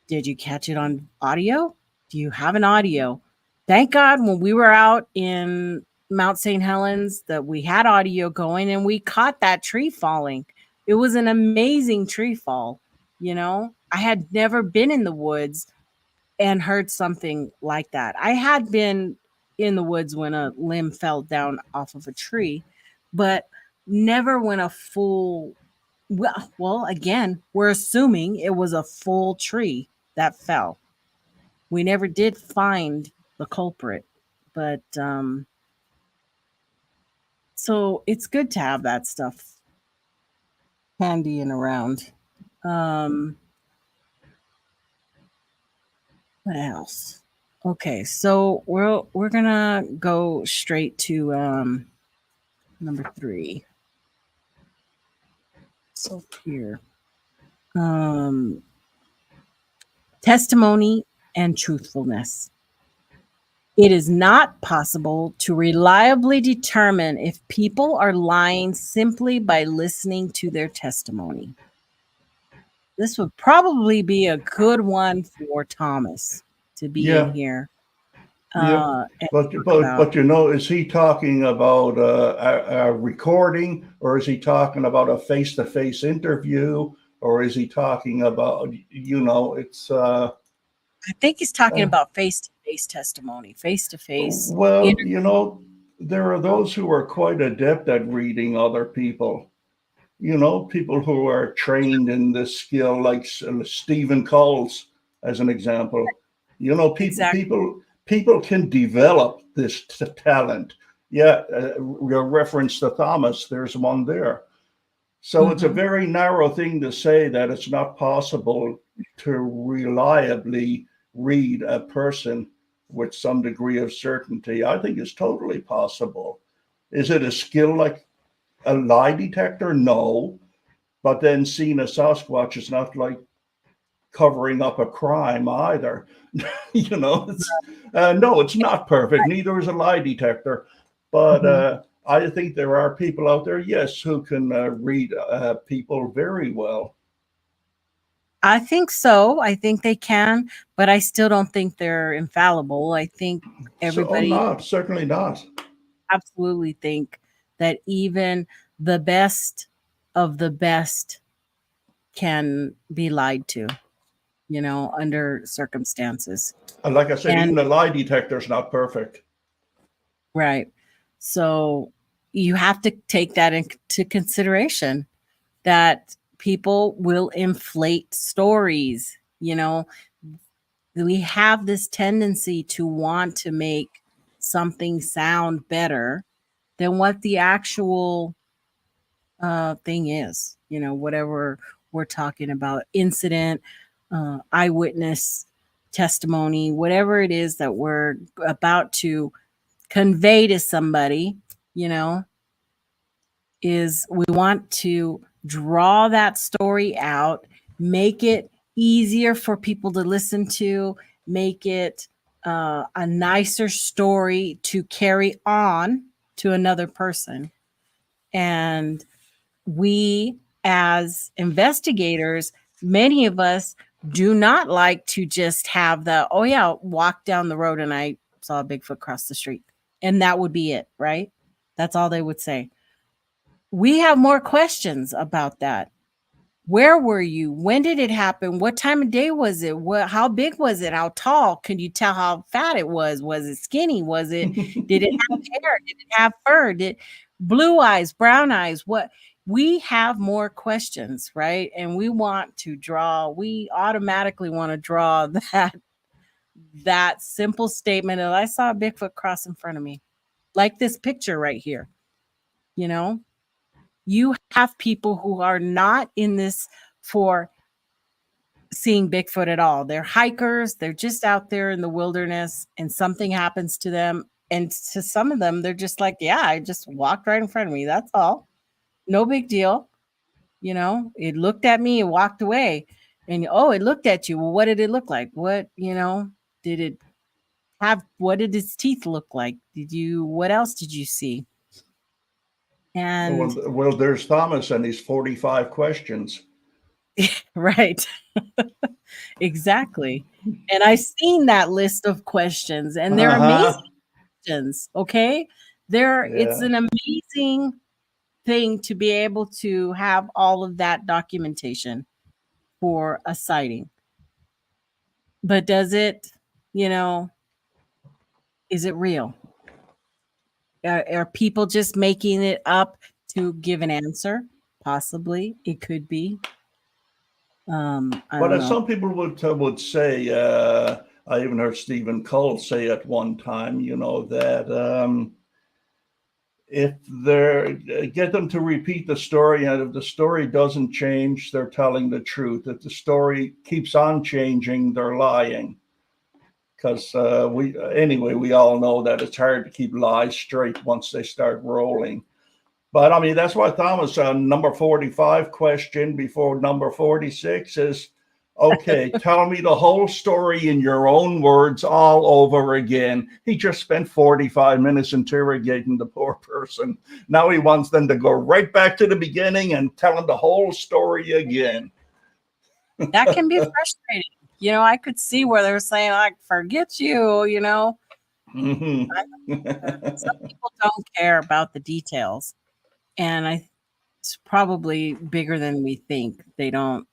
did you catch it on audio? Do you have an audio? Thank God when we were out in Mount St. Helens that we had audio going and we caught that tree falling. It was an amazing tree fall. You know, I had never been in the woods and heard something like that. I had been in the woods when a limb fell down off of a tree, but never when a full, well, again, we're assuming it was a full tree that fell. We never did find the culprit, but so it's good to have that stuff handy and around. What else? Okay, so we're gonna go straight to number 3. So here, testimony and truthfulness. It is not possible to reliably determine if people are lying simply by listening to their testimony. this would probably be a good one for Thomas to be in Yeah. here. Yeah, And but talk but about. but you know, is he talking about a recording, or is he talking about a face-to-face interview, or is he talking about, you know, it's I think he's talking about face-to-face testimony, face-to-face. well, you know, there are those who are quite adept at reading other people. You know, people who are trained in this skill, like Stephen Coles, as an example. You know, Exactly. people can develop this talent. Yeah, your reference to Thomas, there's one there. So it's a very narrow thing to say that it's not possible to reliably read a person with some degree of certainty. I think it's totally possible. Is it a skill like a lie detector? No. But then seeing a Sasquatch is not like covering up a crime either. You know, no, it's not perfect. Neither is a lie detector. But I think there are people out there, yes, who can read people very well. I think so. I think they can, but I still don't think they're infallible. I think So everybody not, certainly not. absolutely think that even the best of the best can be lied to, under circumstances. And like I said, And even a lie detector is not perfect. right. So you have to take that into consideration that people will inflate stories. We have this tendency to want to make something sound better than what the actual thing is, whatever we're talking about, incident, eyewitness testimony, whatever it is that we're about to convey to somebody, is we want to draw that story out, make it easier for people to listen to, make it a nicer story to carry on to another person. And we, as investigators, many of us do not like to just have the, oh yeah, walk down the road and I saw a Bigfoot cross the street. And that would be it, right? That's all they would say. We have more questions about that. Where were you? When did it happen? What time of day was it? How big was it? How tall? Can you tell how fat it was? Was it skinny? Did it have hair? Did it have fur? Did blue eyes, brown eyes? What? We have more questions, right? And we automatically want to draw that simple statement of I saw a Bigfoot cross in front of me. Like this picture right here. You have people who are not in this for seeing Bigfoot at all. They're hikers. They're just out there in the wilderness and something happens to them. And to some of them, they're just like, yeah, I just walked right in front of me. That's all. No big deal. It looked at me and walked away. And, oh, it looked at you. Well, what did it look like? What did its teeth look like? What else did you see? And Well, there's Thomas and his 45 questions. right. Exactly. And I've seen that list of questions and they're amazing questions. Okay. It's an amazing thing to be able to have all of that documentation for a sighting. But does it, is it real? Are people just making it up to give an answer? Possibly. It could be. I don't know. Some people would say, I even heard Stephen Cole say at one time, that if they get them to repeat the story, and if the story doesn't change, they're telling the truth. If the story keeps on changing, they're lying. Because we all know that it's hard to keep lies straight once they start rolling. But I mean, that's why Thomas, number 45 question before number 46 is, okay, tell me the whole story in your own words all over again. He just spent 45 minutes interrogating the poor person. Now he wants them to go right back to the beginning and tell him the whole story again. That can be frustrating. You know, I could see where they're saying, like, forget you, you know. Mhm. Some people don't care about the details. And it's probably bigger than we think. They don't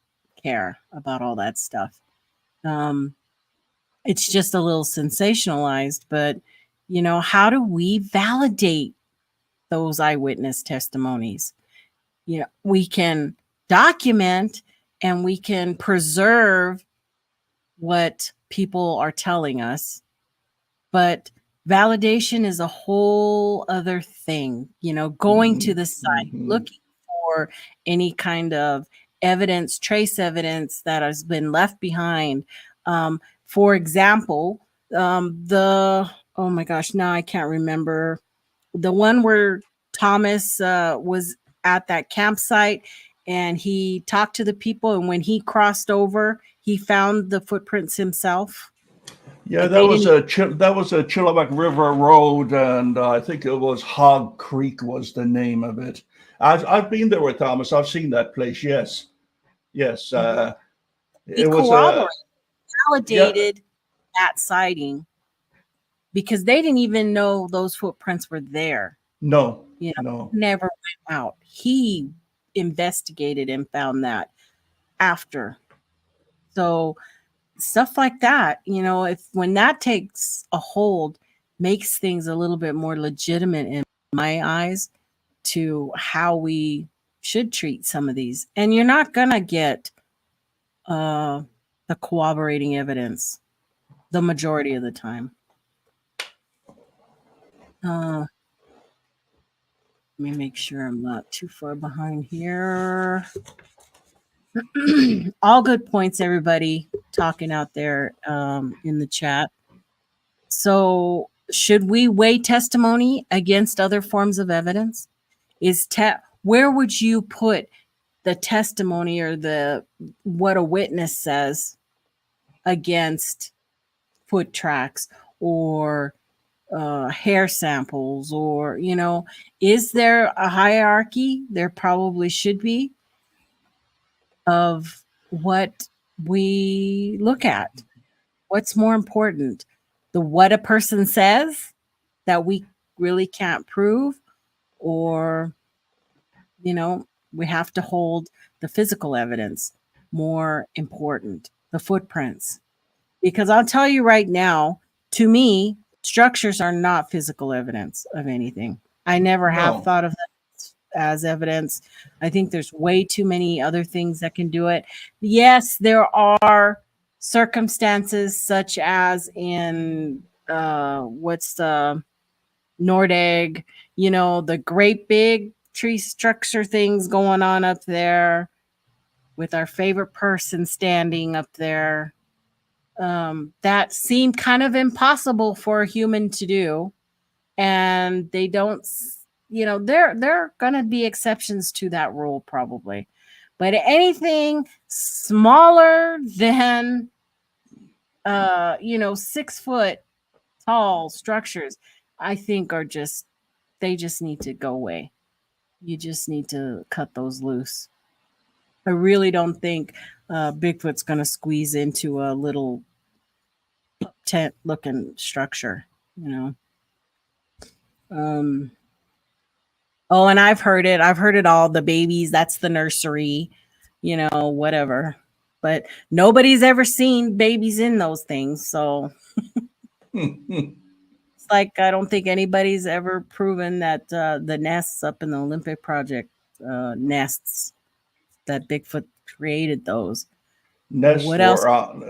care about all that stuff. It's just a little sensationalized, but you know, how do we validate those eyewitness testimonies? You know, we can document and we can preserve what people are telling us, but validation is a whole other thing. You know, going to the site, Mhm. looking for any kind of evidence, trace evidence that has been left behind. For example, oh my gosh, now I can't remember the one where Thomas was at that campsite and he talked to the people, and when he crossed over, he found the footprints himself. Yeah, They didn't. that was a Chilliwack River Road, and I think it was Hog Creek was the name of it. I've been there with Thomas. I've seen that place. Yes, yes. He It was a corroborated, yeah. validated that sighting because they didn't even know those footprints were there. No, You know, no. never went out. He investigated and found that after. So stuff like that, you know, if when that takes a hold, makes things a little bit more legitimate in my eyes to how we should treat some of these. And you're not gonna get uh the corroborating evidence the majority of the time. Let me make sure I'm not too far behind here. All good points, everybody talking out there in the chat. So, should we weigh testimony against other forms of evidence? Where would you put the testimony or the what a witness says against foot tracks or hair samples, or you know, is there a hierarchy? There probably should be, of what we look at. What's more important, the what a person says that we really can't prove, or you know, we have to hold the physical evidence more important, the footprints? Because I'll tell you right now, to me, structures are not physical evidence of anything. I never have No. thought of that as evidence. I think there's way too many other things that can do it. Yes, there are circumstances such as in what's the Nordegg, you know, the great big tree structure things going on up there with our favorite person standing up there. That seemed kind of impossible for a human to do. And they don't, you know, there are going to be exceptions to that rule probably. But anything smaller than, you know, 6 foot tall structures, I think they just need to go away. You just need to cut those loose. I really don't think Bigfoot's going to squeeze into a little tent looking structure, you know. Um, oh, and I've heard it. I've heard it all. The babies, that's the nursery, you know, whatever. But nobody's ever seen babies in those things. So it's like I don't think anybody's ever proven that the nests up in the Olympic Project nests, that Bigfoot created those. What else?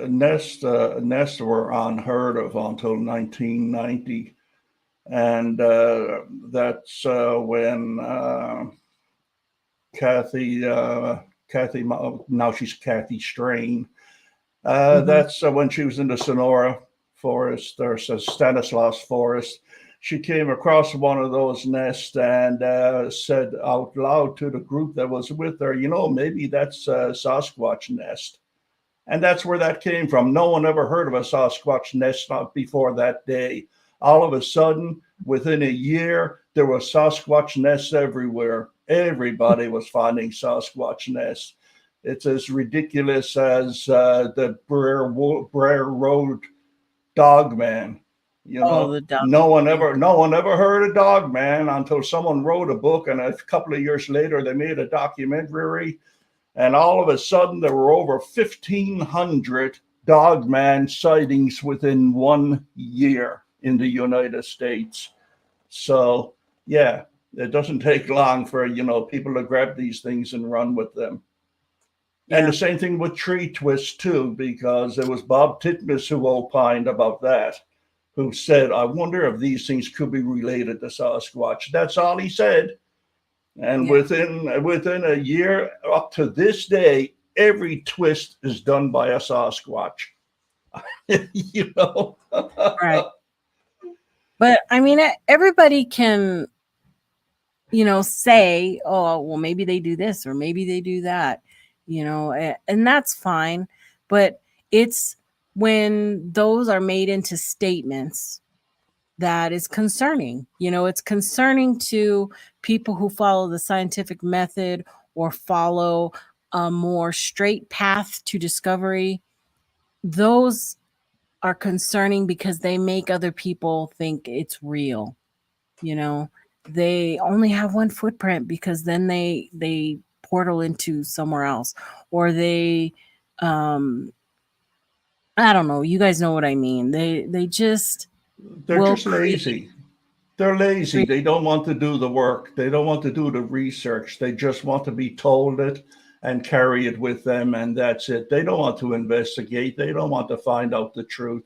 Nests were unheard of until 1990, and that's when Kathy Kathy now she's Kathy Strain. Mhm. That's when she was in the Sonora forest or Stanislaus forest. She came across one of those nests and said out loud to the group that was with her, you know, maybe that's a Sasquatch nest. And that's where that came from. No one ever heard of a Sasquatch nest before that day. All of a sudden, within a year, there were Sasquatch nests everywhere. Everybody was finding Sasquatch nests. It's as ridiculous as the Brer Road Dog Man. You Oh, know, the dog. no one ever heard of Dog Man until someone wrote a book, and a couple of years later they made a documentary, and all of a sudden there were over 1,500 Dog Man sightings within 1 year in the United States. So yeah, it doesn't take long for people to grab these things and run with them. Yeah. And the same thing with tree twists too, because it was Bob Titmus who opined about that, who said, "I wonder if these things could be related to Sasquatch." That's all he said. And within a year up to this day, every twist is done by a Sasquatch. you know. Right. But I mean, everybody can, say, oh, well, maybe they do this or maybe they do that, and that's fine. But it's when those are made into statements that is concerning. It's concerning to people who follow the scientific method or follow a more straight path to discovery. Those are concerning because they make other people think it's real. They only have one footprint because then they portal into somewhere else, or they I don't know, you guys know what I mean. They're just Lazy. They're lazy. They don't want to do the work. They don't want to do the research. They just want to be told it and carry it with them, and that's it. They don't want to investigate. They don't want to find out the truth.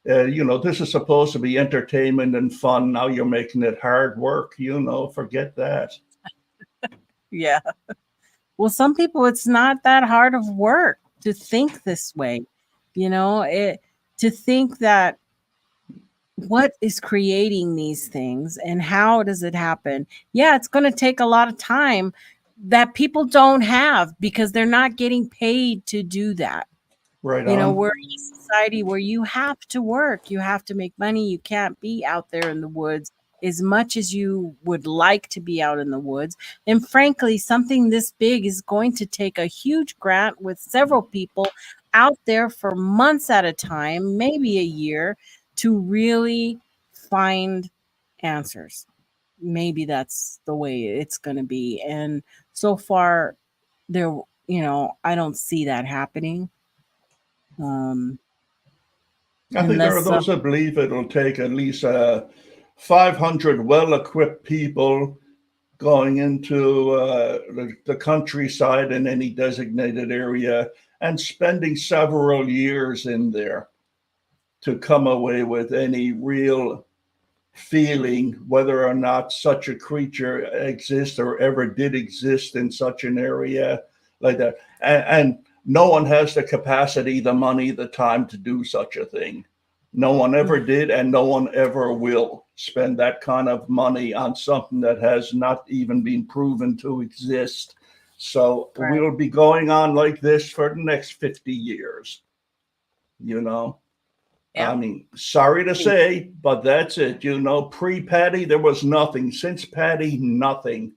This is supposed to be entertainment and fun. Now you're making it hard work. Forget that. Yeah. Well, some people, it's not that hard of work to think this way. To think that what is creating these things and how does it happen? Yeah, it's going to take a lot of time that people don't have because they're not getting paid to do that. Right on. We're in a society where you have to work, you have to make money. You can't be out there in the woods as much as you would like to be out in the woods. And frankly, something this big is going to take a huge grant with several people out there for months at a time, maybe a year, to really find answers. Maybe that's the way it's going to be. And so far, I don't see that happening. I think there are those that believe it'll take at least 500 well-equipped people going into the countryside in any designated area and spending several years in there to come away with any real feeling whether or not such a creature exists or ever did exist in such an area like that. And no one has the capacity, the money, the time to do such a thing. No one ever did, and no one ever will spend that kind of money on something that has not even been proven to exist. So we'll be going on like this for the next 50 years. I mean, sorry to say, but that's it. Pre-Patty, there was nothing. Since Patty, nothing.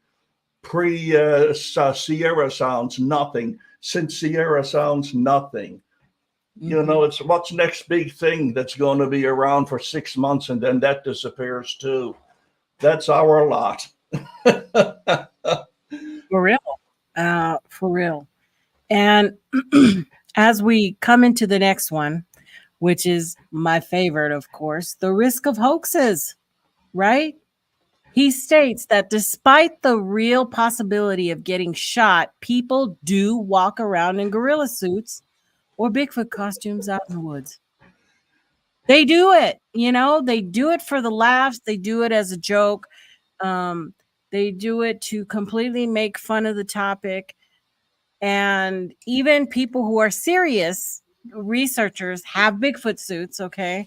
Sierra Sounds, nothing. Since Sierra Sounds, nothing. It's what's next big thing that's going to be around for 6 months and then that disappears too. That's our lot. For real. For real. And as we come into the next one, which is my favorite, of course, the risk of hoaxes, right? He states that despite the real possibility of getting shot, people do walk around in gorilla suits or Bigfoot costumes out in the woods. They do it, they do it for the laughs. They do it as a joke. They do it to completely make fun of the topic. And even people who are serious researchers have Bigfoot suits, okay?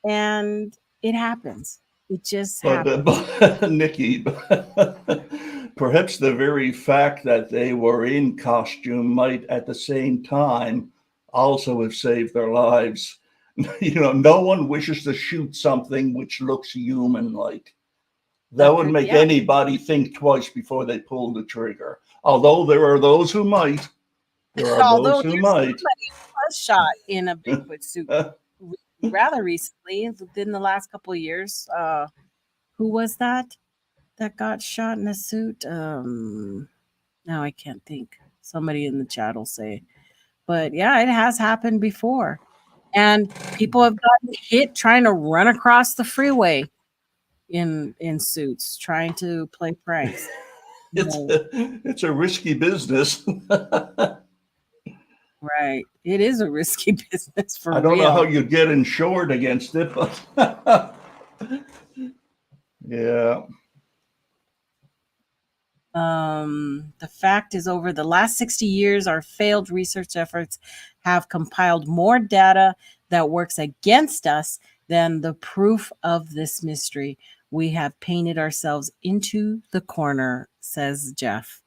And it happens. It just happens. But Nikki, perhaps the very fact that they were in costume might at the same time also have saved their lives. No one wishes to shoot something which looks human-like. That would make anybody think twice before they pull the trigger. Although there are those who might. There are Although those who there's might. somebody who was shot in a Bigfoot suit rather recently, within the last couple of years. Who was that got shot in a suit? Now I can't think. Somebody in the chat will say. But yeah, it has happened before. And people have gotten hit trying to run across the freeway in suits, trying to play pranks. It's a risky business. Right. It is a risky business for real. I don't know how you get insured against it, but yeah. The fact is, over the last 60 years, our failed research efforts have compiled more data that works against us than the proof of this mystery. We have painted ourselves into the corner, says Jeff.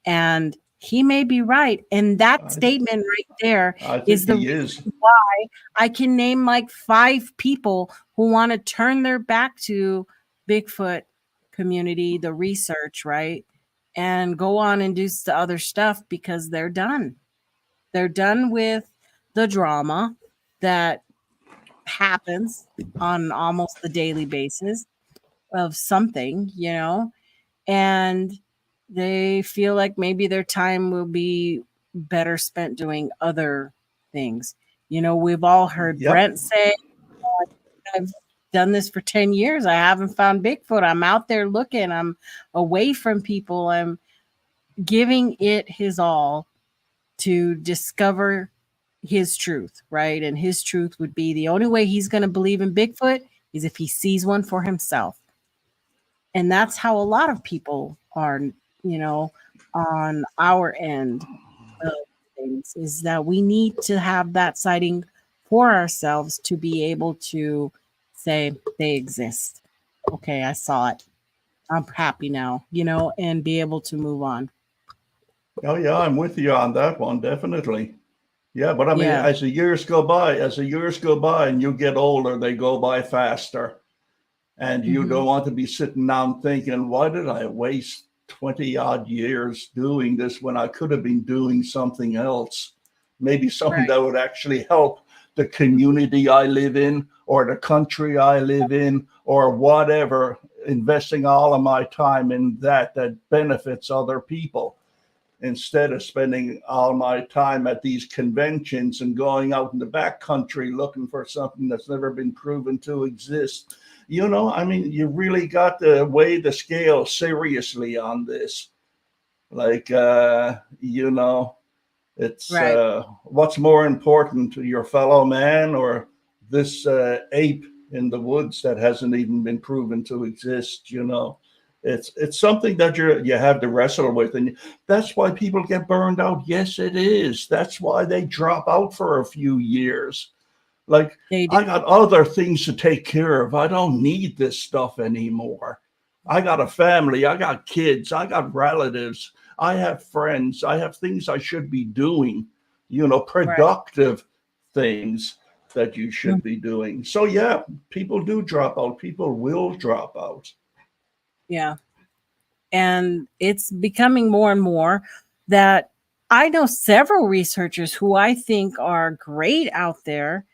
And he may be right. And that statement right there is the reason why I can name like 5 people who want to turn their back to Bigfoot community, the research, right? And go on and do the other stuff because they're done. They're done with the drama that happens on almost the daily basis of something, you know, and they feel like maybe their time will be better spent doing other things. You know, we've all heard Brent say, I've done this for 10 years. I haven't found Bigfoot. I'm out there looking. I'm away from people. I'm giving it his all to discover his truth, right? And his truth would be the only way he's going to believe in Bigfoot is if he sees one for himself. And that's how a lot of people are, you know, on our end of things, is that we need to have that sighting for ourselves to be able to say they exist. Okay, I saw it. I'm happy now, you know, and be able to move on. Oh yeah, I'm with you on that one, definitely. Yeah, but I mean, as the years go by and you get older, they go by faster. And you don't want to be sitting down thinking, why did I waste 20 odd years doing this when I could have been doing something else? Maybe something that would actually help the community I live in or the country I live in or whatever, investing all of my time in that benefits other people, instead of spending all my time at these conventions and going out in the back country looking for something that's never been proven to exist. You know, I mean, you really got to weigh the scale seriously on this. Like, you know, it's what's more important to your fellow man or this ape in the woods that hasn't even been proven to exist, you know? It's something that you have to wrestle with, and that's why people get burned out. Yes, it is. That's why they drop out for a few years. Like, I got other things to take care of. I don't need this stuff anymore. I got a family. I got kids. I got relatives. I have friends. I have things I should be doing, you know, productive things that you should be doing. So, yeah, people do drop out. People will drop out. Yeah. And it's becoming more and more that I know several researchers who I think are great out there,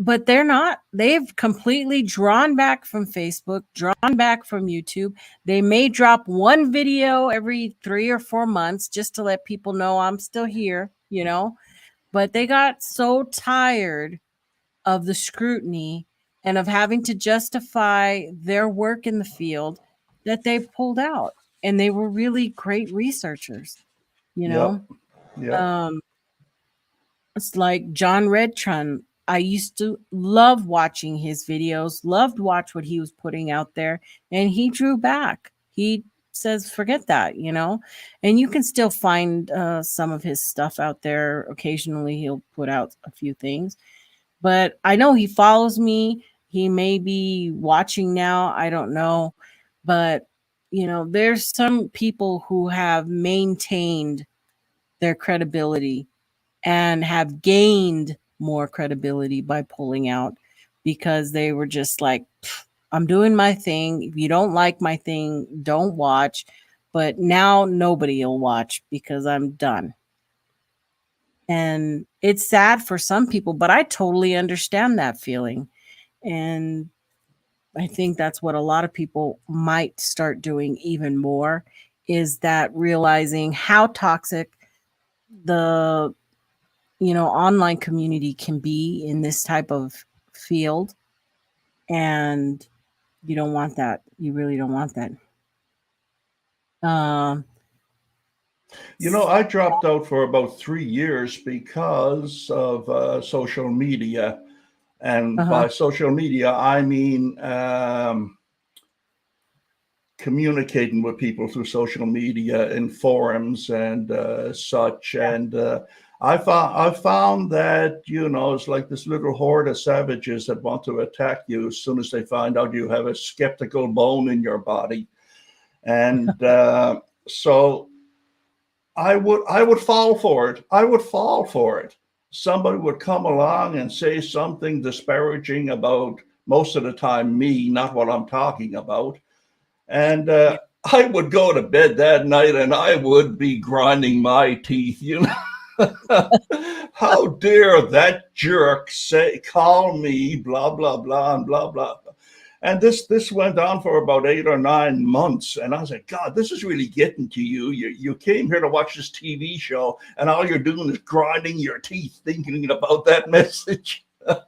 but they're not. They've completely drawn back from Facebook, drawn back from YouTube. They may drop one video every 3 or 4 months just to let people know I'm still here, you know, but they got so tired of the scrutiny and of having to justify their work in the field that they pulled out. And they were really great researchers, you know. It's like John Redtron. I used to love watching his videos, loved watch what he was putting out there, and he drew back. He says, forget that, you know. And you can still find some of his stuff out there. Occasionally he'll put out a few things. But I know he follows me. He may be watching now. I don't know. But, you know, there's some people who have maintained their credibility and have gained more credibility by pulling out, because they were just like, I'm doing my thing. If you don't like my thing, don't watch. But now nobody will watch because I'm done. And it's sad for some people, but I totally understand that feeling. And I think that's what a lot of people might start doing even more, is that realizing how toxic the online community can be in this type of field. And you don't want that. You really don't want that. I dropped out for about 3 years because of social media. And by social media, I mean communicating with people through social media in forums and such. And I found that, it's like this little horde of savages that want to attack you as soon as they find out you have a skeptical bone in your body. And so I would fall for it. I would fall for it. Somebody would come along and say something disparaging about, most of the time, me, not what I'm talking about. And I would go to bed that night and I would be grinding my teeth, How dare that jerk call me blah, blah, blah, and blah, blah. And this went on for about 8 or 9 months. And I was like, God, this is really getting to you. You came here to watch this TV show, and all you're doing is grinding your teeth thinking about that message. And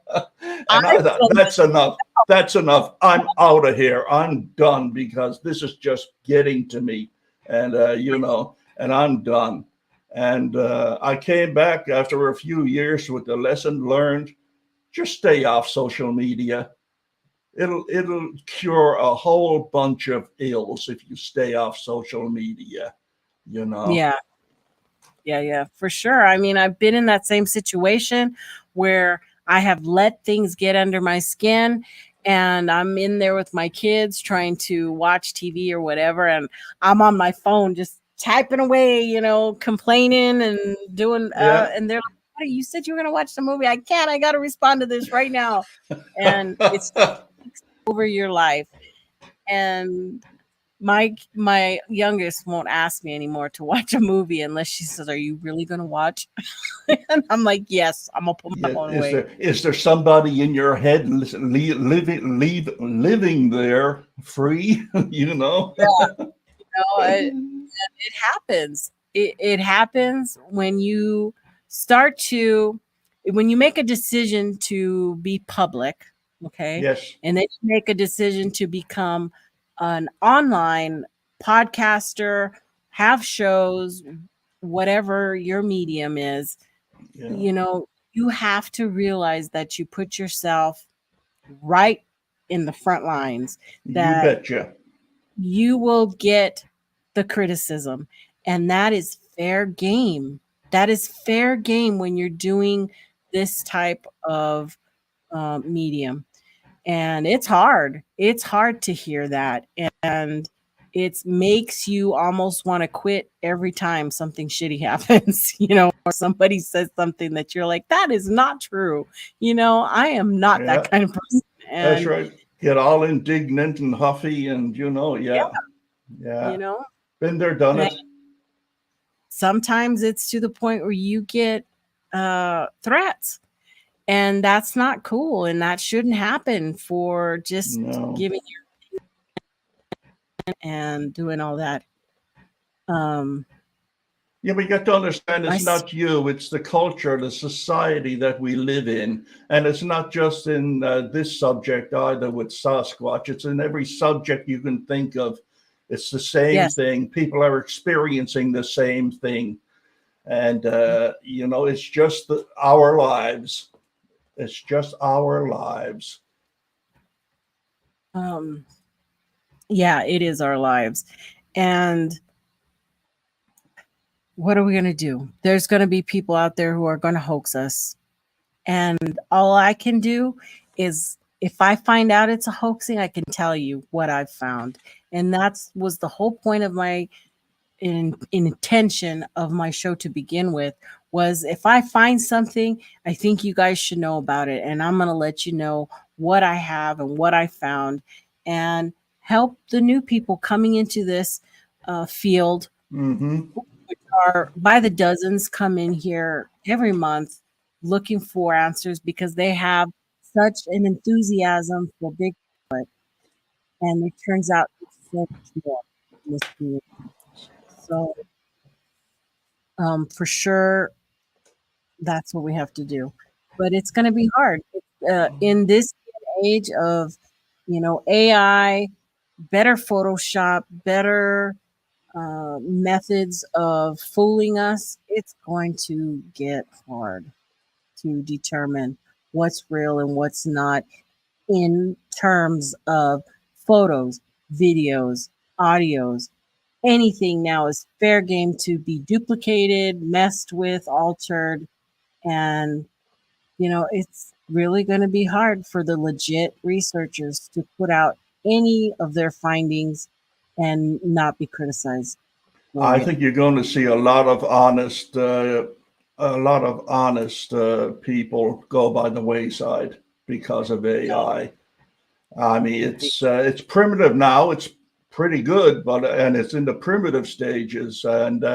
I thought, that's enough. That's enough. I'm out of here. I'm done, because this is just getting to me. And, and I'm done. And I came back after a few years with the lesson learned: just stay off social media. It'll cure a whole bunch of ills if you stay off social media, Yeah, for sure. I mean, I've been in that same situation where I have let things get under my skin, and I'm in there with my kids trying to watch TV or whatever, and I'm on my phone just typing away, complaining and doing and they're like, "What, you said you were going to watch the movie? I can't. I got to respond to this right now." And it's over your life. And my youngest won't ask me anymore to watch a movie unless she says, "Are you really going to watch?" And I'm like, "Yes, I'm gonna put my phone away." Is there somebody in your head living there free? It happens. It happens when you when you make a decision to be public, okay? Yes. And then you make a decision to become an online podcaster, have shows, whatever your medium is. You have to realize that you put yourself right in the front lines, that you betcha. You will get the criticism, and that is fair game. That is fair game when you're doing this type of medium. And it's hard. It's hard to hear that. And it makes you almost want to quit every time something shitty happens, or somebody says something that you're like, that is not true. I am not that kind of person. And that's right. Get all indignant and huffy and, Yeah. Been there, done it. Sometimes it's to the point where you get threats. And that's not cool, and that shouldn't happen for just giving your and doing all that. Yeah, but you got to understand, it's not you, it's the culture, the society that we live in. And it's not just in this subject either with Sasquatch. It's in every subject you can think of. It's the same thing. People are experiencing the same thing. And, it's just our lives. It's just our lives. Yeah, it is our lives. And what are we going to do? There's going to be people out there who are going to hoax us. And all I can do is, if I find out it's a hoaxing, I can tell you what I've found. And that was the whole point of my intention of my show to begin with, was if I find something, I think you guys should know about it. And I'm going to let you know what I have and what I found, and help the new people coming into this field, which are by the dozens come in here every month looking for answers because they have such an enthusiasm for Bigfoot, and it turns out it's so much more in this community. So, for sure, that's what we have to do. But it's going to be hard in this age of, AI, better Photoshop, better methods of fooling us. It's going to get hard to determine what's real and what's not in terms of photos, videos, audios. Anything now is fair game to be duplicated, messed with, altered, and it's really going to be hard for the legit researchers to put out any of their findings and not be criticized for I it. think you're going to see a lot of honest, people go by the wayside because of AI. I mean, it's primitive now. It's pretty good, and it's in the primitive stages. And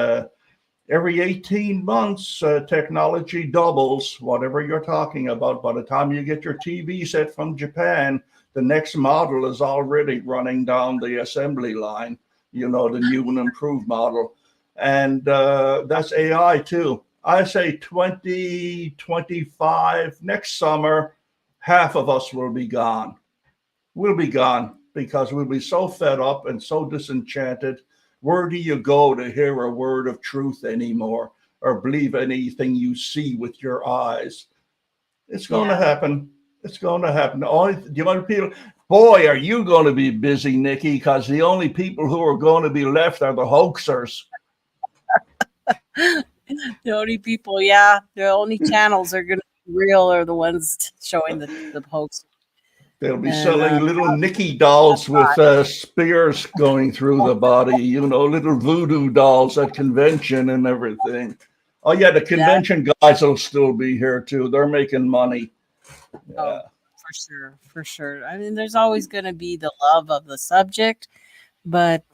every 18 months, technology doubles. Whatever you're talking about, by the time you get your TV set from Japan, the next model is already running down the assembly line. The new and improved model, and that's AI too. I say 2025 next summer, half of us will be gone. We'll be gone because we'll be so fed up and so disenchanted. Where do you go to hear a word of truth anymore or believe anything you see with your eyes? It's going to happen. It's going to happen. The only people, boy, are you going to be busy, Nikki, because the only people who are going to be left are the hoaxers. The only people, the only channels are going to be real are the ones showing the hoax. They'll be selling little Nikki dolls with spears going through the body, little voodoo dolls at convention and everything. Oh, yeah, the convention guys will still be here, too. They're making money. Yeah. Oh, for sure. I mean, there's always going to be the love of the subject, but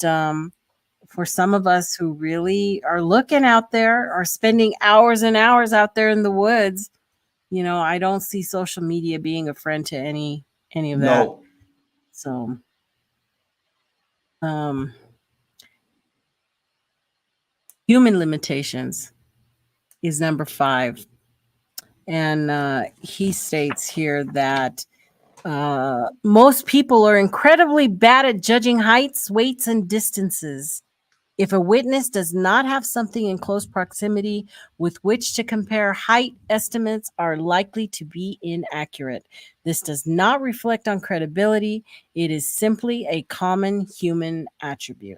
for some of us who really are looking out there, are spending hours and hours out there in the woods, I don't see social media being a friend to any of that. No. So, human limitations is number 5. And he states here that most people are incredibly bad at judging heights, weights, and distances. If a witness does not have something in close proximity with which to compare, height estimates are likely to be inaccurate. This does not reflect on credibility. It is simply a common human attribute.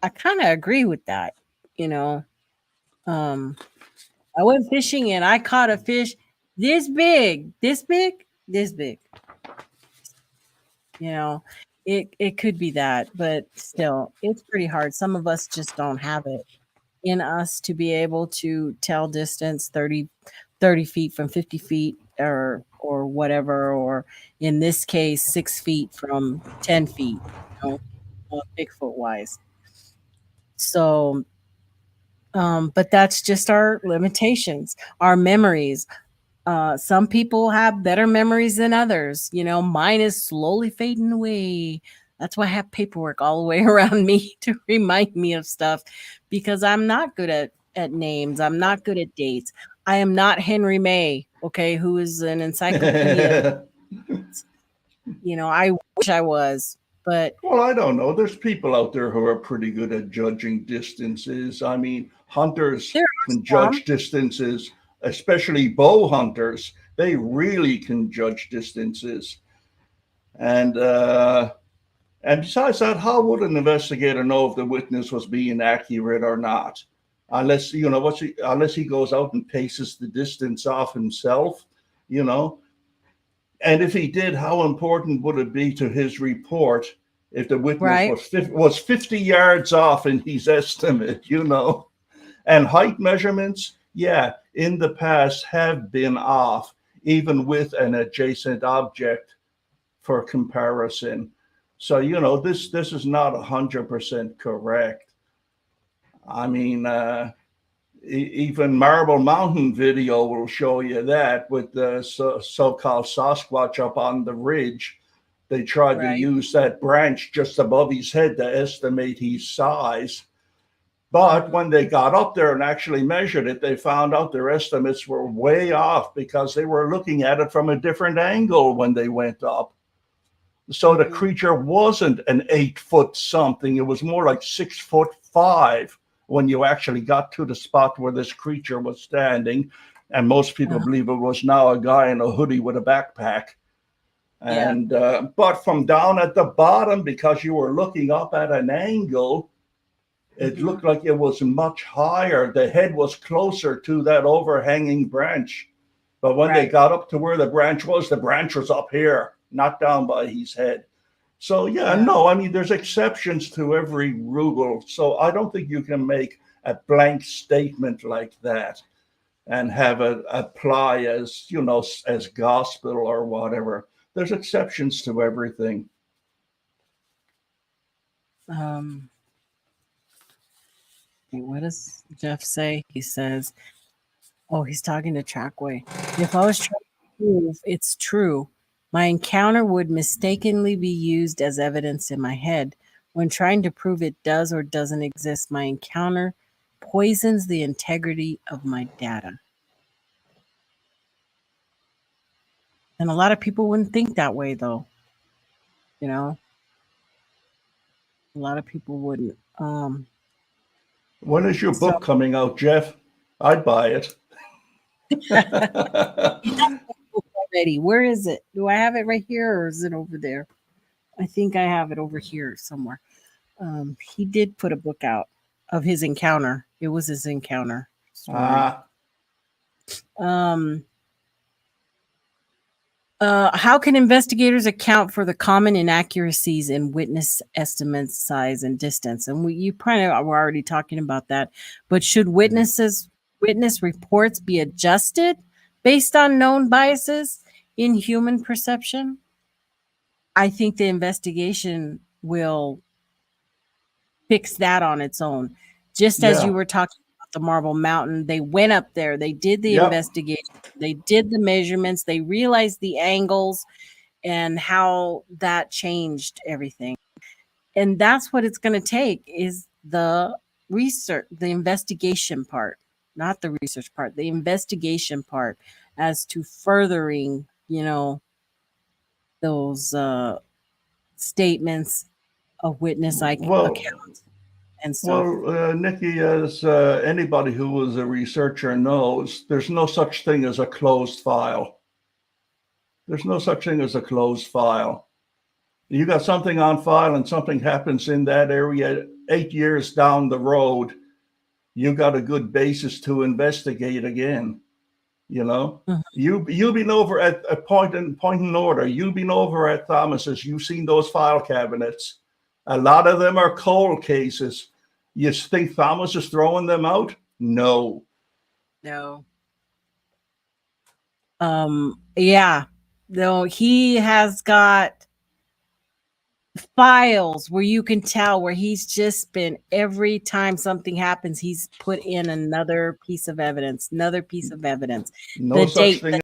I kind of agree with that. I went fishing and I caught a fish this big. It could be that, but still, it's pretty hard. Some of us just don't have it in us to be able to tell distance 30 feet from 50 feet or whatever, or in this case, 6 feet from 10 feet, Bigfoot wise. So, but that's just our limitations, our memories. Some people have better memories than others. Mine is slowly fading away. That's why I have paperwork all the way around me to remind me of stuff, because I'm not good at names. I'm not good at dates. I am not Henry May, okay, who is an encyclopedia. I wish I was, but... Well, I don't know. There's people out there who are pretty good at judging distances. I mean, hunters can judge distances, especially bow hunters. They really can judge distances. And besides that, how would an investigator know if the witness was being accurate or not? Unless, unless he goes out and paces the distance off himself, And if he did, how important would it be to his report if the witness was 50 yards off in his estimate, And height measurements, in the past have been off, even with an adjacent object for comparison. So, this is not 100% correct. I mean, Even Marble Mountain video will show you that with the so-called Sasquatch up on the ridge. They tried to use that branch just above his head to estimate his size. But when they got up there and actually measured it, they found out their estimates were way off because they were looking at it from a different angle when they went up. So the creature wasn't an 8-foot something. It was more like 6'5" when you actually got to the spot where this creature was standing. And most people believe it was now a guy in a hoodie with a backpack. And but from down at the bottom, because you were looking up at an angle, it looked like it was much higher. The head was closer to that overhanging branch. But when they got up to where the branch was up here, not down by his head. So no, I mean, there's exceptions to every rule. So I don't think you can make a blank statement like that and have it apply as, you know, as gospel or whatever. There's exceptions to everything. What does Jeff say? He says, oh, he's talking to Trackway. If I was trying to prove it's true, my encounter would mistakenly be used as evidence in my head. When trying to prove it does or doesn't exist, my encounter poisons the integrity of my data. And a lot of people wouldn't think that way, though. You know, a lot of people wouldn't. When is your book coming out, Jeff? I'd buy it. Already. Where is it? Do I have it right here or is it over there? I think I have it over here somewhere. He did put a book out of his encounter. It was his encounter story. How can investigators account for the common inaccuracies in witness estimates, size, and distance? And you kind of were already talking about that. But should witness reports be adjusted based on known biases in human perception? I think the investigation will fix that on its own. Just as you were talking about the Marble Mountain, they went up there, they did the investigation, they did the measurements, they realized the angles and how that changed everything. And that's what it's going to take is the research, the investigation part, not the research part, the investigation part as to furthering, you know, those statements of witness accounts and stuff. Well, Nikki, as anybody who was a researcher knows, there's no such thing as a closed file. There's no such thing as a closed file. You got something on file and something happens in that area 8 years down the road, you got a good basis to investigate again. You know, you've been over at Point and Order. You've been over at Thomas's. You've seen those file cabinets. A lot of them are cold cases. You think Thomas is throwing them out? No. Yeah. Though he has got files where you can tell where he's just been, every time something happens, he's put in another piece of evidence. No the such date, thing. the time,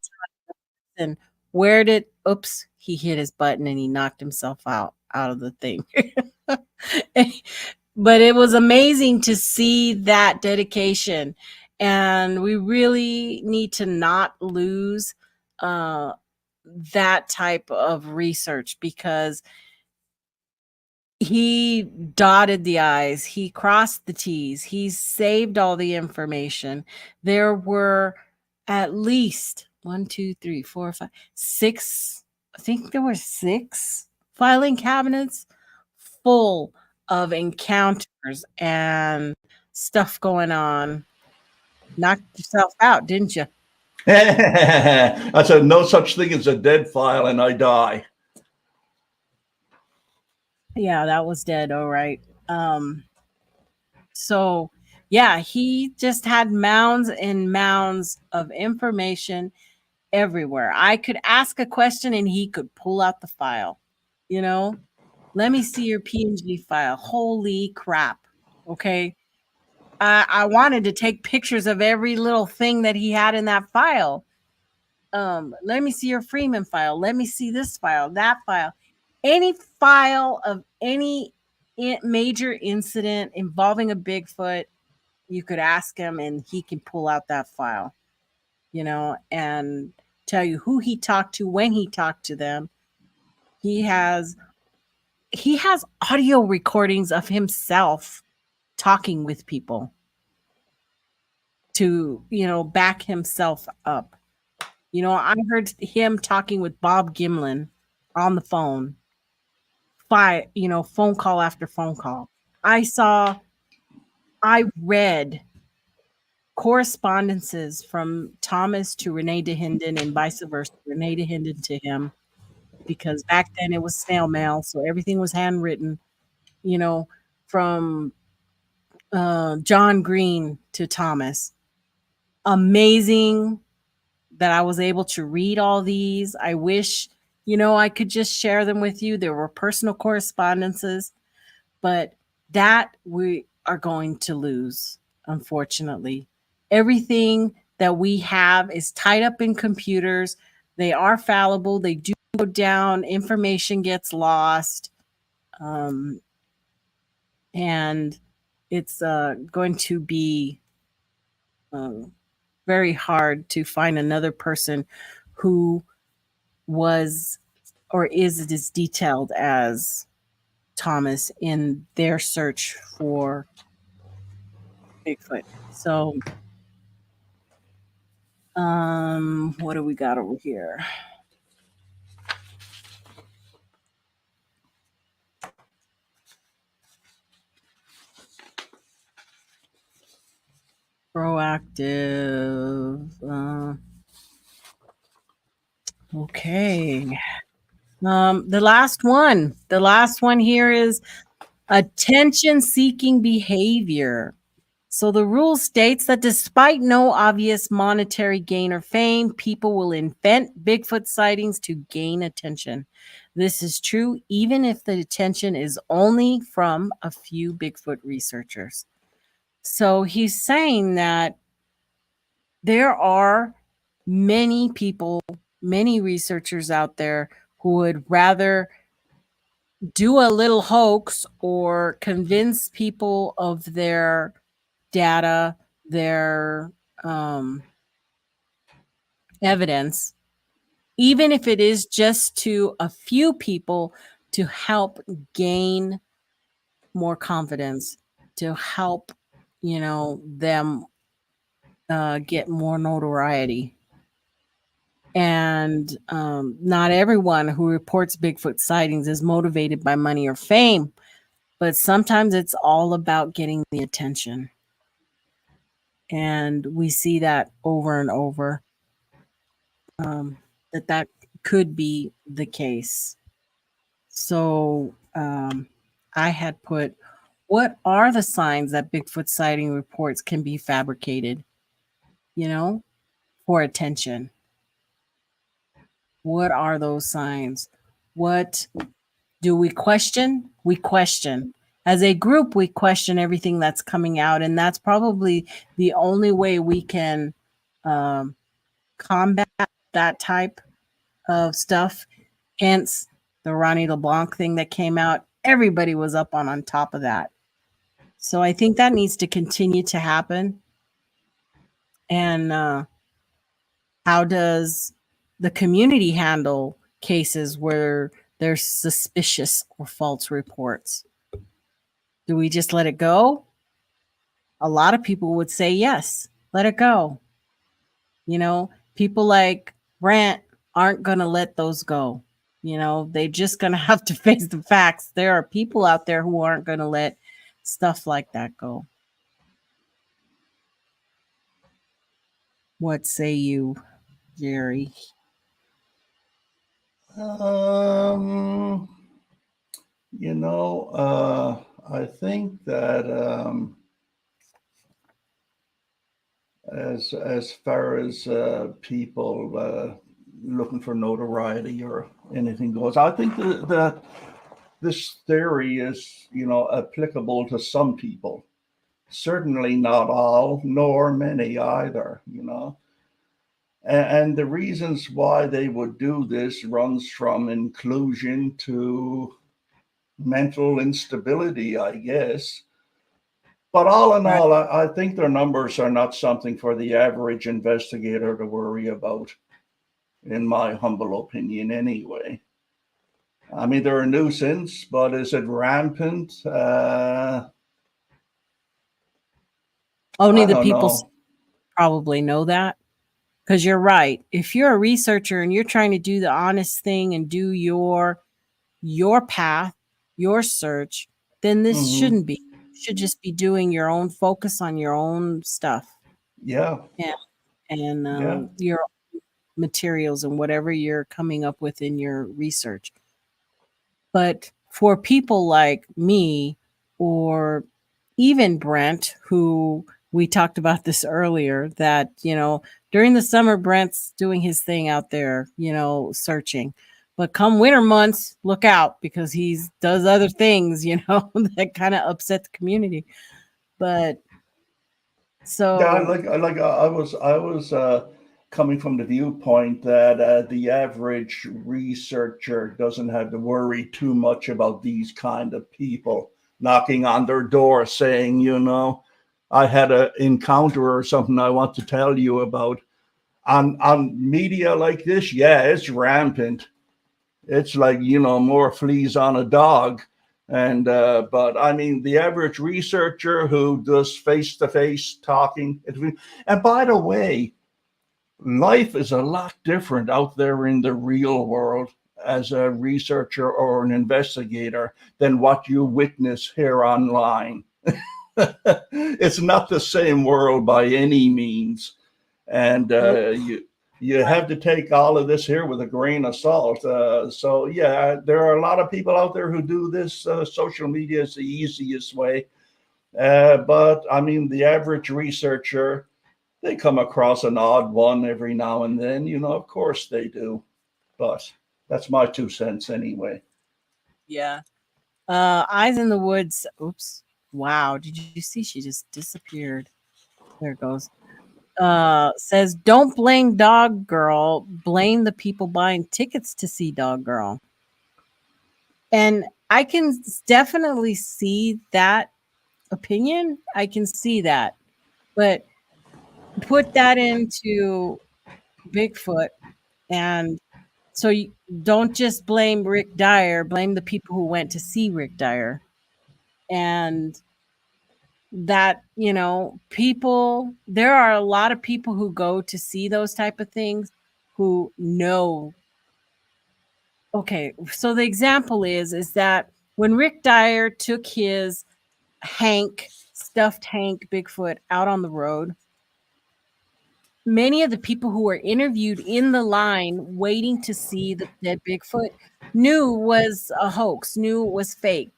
and where did, oops, he hit his button and he knocked himself out of the thing. But it was amazing to see that dedication. And we really need to not lose that type of research, because he dotted the I's, he crossed the T's, he saved all the information. There were at least 1, 2, 3, 4, 5, 6. I think there were 6 filing cabinets full of encounters and stuff going on. Knocked yourself out, didn't you? I said, no such thing as a dead file, and I die. Yeah, that was dead. All right. So yeah, he just had mounds and mounds of information everywhere. I could ask a question and he could pull out the file. You know, let me see your PNG file. Holy crap. Okay. I wanted to take pictures of every little thing that he had in that file. Let me see your Freeman file. Let me see this file, that file. Any file of any major incident involving a Bigfoot, you could ask him and he can pull out that file, and tell you who he talked to, when he talked to them. He has audio recordings of himself talking with people to, back himself up. I heard him talking with Bob Gimlin on the phone, phone call after phone call. I read correspondences from Thomas to Renee DeHinden and vice versa, Renee DeHinden to him, because back then it was snail mail, so everything was handwritten, from John Green to Thomas. Amazing that I was able to read all these. I wish, I could just share them with you. There were personal correspondences, but that we are going to lose, unfortunately. Everything that we have is tied up in computers. They are fallible. They do go down. Information gets lost. And it's going to be very hard to find another person who was or is as detailed as Thomas in their search for Bigfoot. So, what do we got over here? Proactive. Okay. The last one here is attention-seeking behavior. So the rule states that despite no obvious monetary gain or fame, people will invent Bigfoot sightings to gain attention. This is true even if the attention is only from a few Bigfoot researchers. So he's saying that there are many people, many researchers out there who would rather do a little hoax or convince people of their data, their evidence, even if it is just to a few people, to help gain more confidence, to help, them get more notoriety. And not everyone who reports Bigfoot sightings is motivated by money or fame, but sometimes it's all about getting the attention. And we see that over and over, that could be the case. So I had put, what are the signs that Bigfoot sighting reports can be fabricated, for attention? What are those signs? What do we question? We question. As a group, we question everything that's coming out, and that's probably the only way we can combat that type of stuff. Hence, the Ronnie LeBlanc thing that came out. Everybody was up on top of that. So I think that needs to continue to happen. And how does the community handle cases where there's suspicious or false reports? Do we just let it go? A lot of people would say yes, let it go. People like Brant aren't going to let those go. They're just going to have to face the facts. There are people out there who aren't going to let stuff like that go. What say you, Gerry? I think that as far as people looking for notoriety or anything goes, I think that this theory is, applicable to some people. certainly not all, nor many either, you know. And the reasons why they would do this runs from inclusion to mental instability, I guess. But all in Right. all, I think their numbers are not something for the average investigator to worry about, in my humble opinion, anyway. I mean, they're a nuisance, but is it rampant? Only I the don't people know. probably know that. Because you're right. If you're a researcher and you're trying to do the honest thing and do your path, your search, then this Hmm. shouldn't be. You should just be doing your own focus on your own stuff. Yeah, Yeah. And yeah. your materials and whatever you're coming up with in your research. But for people like me or even Brent, who we talked about this earlier, that, during the summer, Brent's doing his thing out there, searching. But come winter months, look out because he does other things, that kind of upset the community. But Yeah, so, I was coming from the viewpoint that the average researcher doesn't have to worry too much about these kind of people knocking on their door saying, I had an encounter or something I want to tell you about. On media like this, yeah, it's rampant. It's like, more fleas on a dog. And but I mean, the average researcher who does face to face talking, and by the way, life is a lot different out there in the real world as a researcher or an investigator than what you witness here online. It's not the same world by any means, and you have right. to take all of this here with a grain of salt. So yeah, there are a lot of people out there who do this. Social media is the easiest way, but I mean, the average researcher, they come across an odd one every now and then. Of course they do, but that's my 2 cents anyway. Yeah. Eyes in the Woods. Oops. Wow. Did you see she just disappeared? There it goes. Says, don't blame Dog Girl, blame the people buying tickets to see Dog Girl. And I can definitely see that opinion. I can see that. But put that into Bigfoot. And so you don't just blame Rick Dyer, blame the people who went to see Rick Dyer. And that, there are a lot of people who go to see those type of things who know. Okay, so the example is that when Rick Dyer took his stuffed Hank Bigfoot out on the road, many of the people who were interviewed in the line waiting to see the dead Bigfoot knew was a hoax, knew it was fake.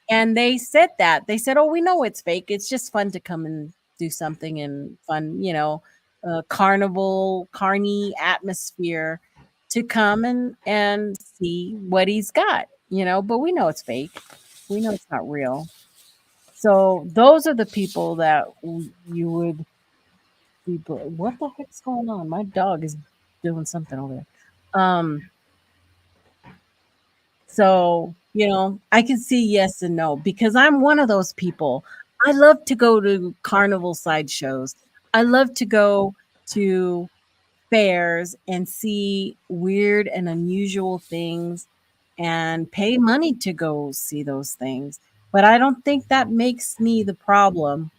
And they said that. They said, "Oh, we know it's fake. It's just fun to come and do something and fun, carny atmosphere to come and see what he's got, but we know it's fake. We know it's not real." So those are the people that you would be. What the heck's going on? My dog is doing something over there. So, I can see yes and no because I'm one of those people. I love to go to carnival sideshows. I love to go to fairs and see weird and unusual things and pay money to go see those things. But I don't think that makes me the problem,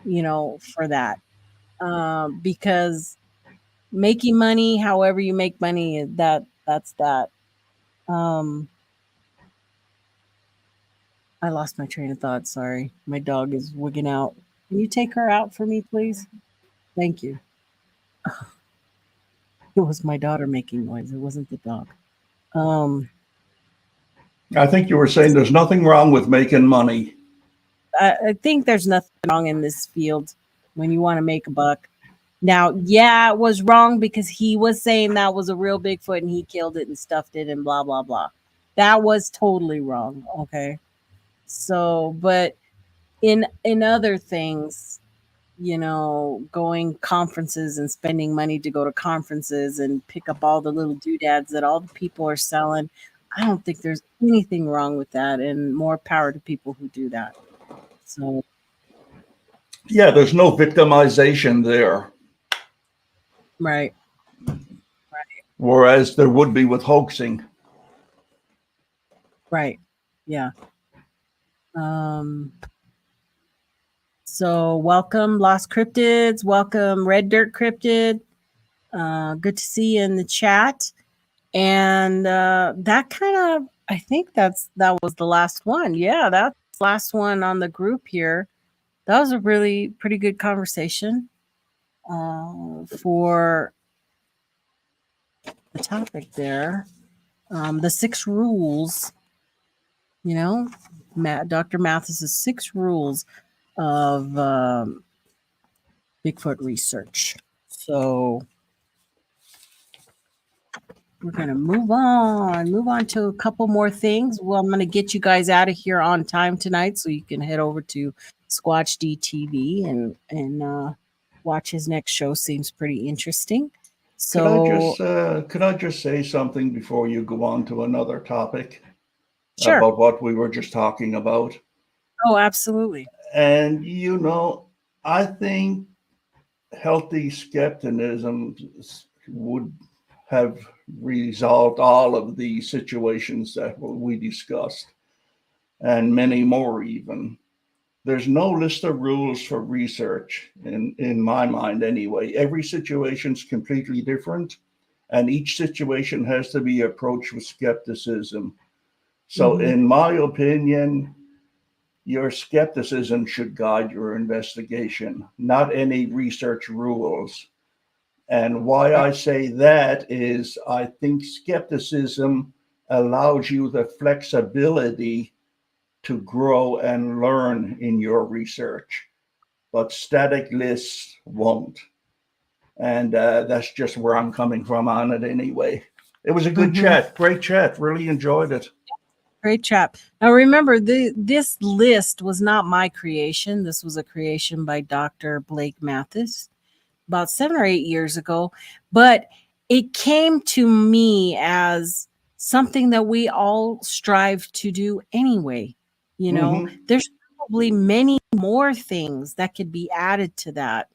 for that. Because making money, however you make money, that's that. Um, I lost my train of thought. Sorry. My dog is wigging out. Can you take her out for me, please? Thank you. It was my daughter making noise. It wasn't the dog. Um, I think you were saying there's nothing wrong with making money. I think there's nothing wrong in this field when you want to make a buck. Now, yeah, it was wrong because he was saying that was a real Bigfoot and he killed it and stuffed it and blah, blah, blah. That was totally wrong. Okay. So, but in other things, you know, going conferences and spending money to go to conferences and pick up all the little doodads that all the people are selling. I don't think there's anything wrong with that, and more power to people who do that. So, Yeah, there's no victimization there. right. Whereas there would be with hoaxing. Right. Yeah. So welcome Lost Cryptids, welcome Red Dirt Cryptid. Good to see you in the chat. And that kind of, I think that was the last one. Yeah, that's the last one on the group here. That was a really pretty good conversation for the topic there. The 6 rules, you know, Dr. Mathys' 6 rules of Bigfoot research. So we're going to move on to a couple more things. Well, I'm going to get you guys out of here on time tonight so you can head over to Squatch DTV and watch his next show. Seems pretty interesting. So could I just say something before you go on to another topic? Sure. About what we were just talking about? Oh, absolutely. And you know, I think healthy skepticism would have resolved all of the situations that we discussed, and many more even. There's no list of rules for research in my mind anyway. Every situation's completely different, and each situation has to be approached with skepticism. So in my opinion, your skepticism should guide your investigation, not any research rules. And why I say that is I think skepticism allows you the flexibility to grow and learn in your research, but static lists won't. And that's just where I'm coming from on it anyway. It was a good chat, great chat, really enjoyed it. Great chat. Now remember, this list was not my creation. This was a creation by Dr. Blake Mathys about 7 or 8 years ago, but it came to me as something that we all strive to do anyway. You know, there's probably many more things that could be added to that,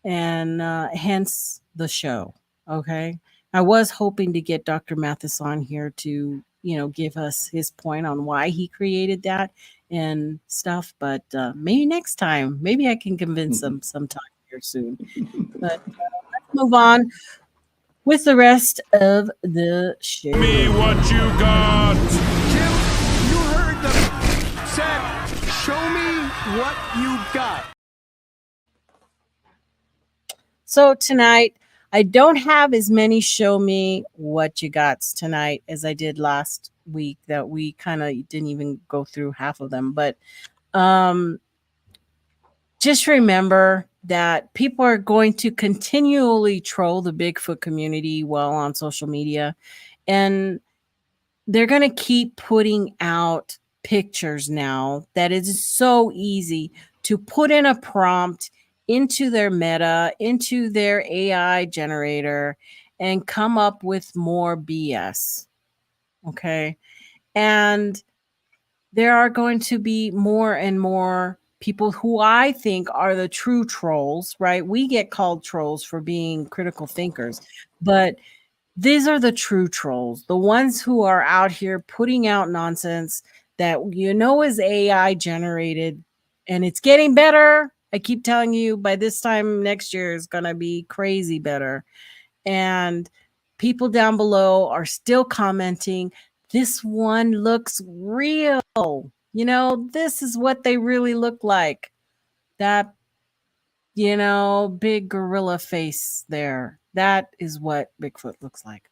and hence the show. Okay, I was hoping to get Dr. Mathys on here to, you know, give us his point on why he created that and stuff, but maybe next time, maybe I can convince him sometime here soon. But let's move on with the rest of the show. Me what you got. Jim, you heard them. Said, show me what you got. So tonight, I don't have as many show me what you gots tonight as I did last week, that we kind of didn't even go through half of them. But just remember that people are going to continually troll the Bigfoot community while on social media, and they're going to keep putting out pictures now that it is so easy to put in a prompt into their meta, into their AI generator, and come up with more BS. Okay. And there are going to be more and more people who I think are the true trolls, right? We get called trolls for being critical thinkers, but these are the true trolls, the ones who are out here putting out nonsense that you know is AI generated, and it's getting better. I keep telling you, by this time next year is going to be crazy better. And people down below are still commenting, this one looks real. You know, this is what they really look like. That, you know, big gorilla face there. That is what Bigfoot looks like.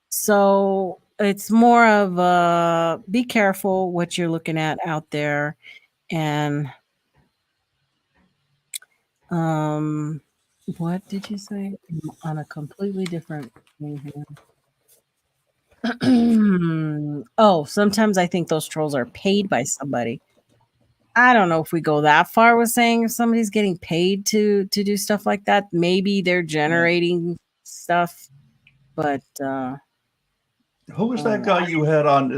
So it's more of a be careful what you're looking at out there. And what did you say? On a completely different thing here. Oh, sometimes I think those trolls are paid by somebody. I don't know if we go that far with saying if somebody's getting paid to do stuff like that. Maybe they're generating stuff, but Who was that guy you had on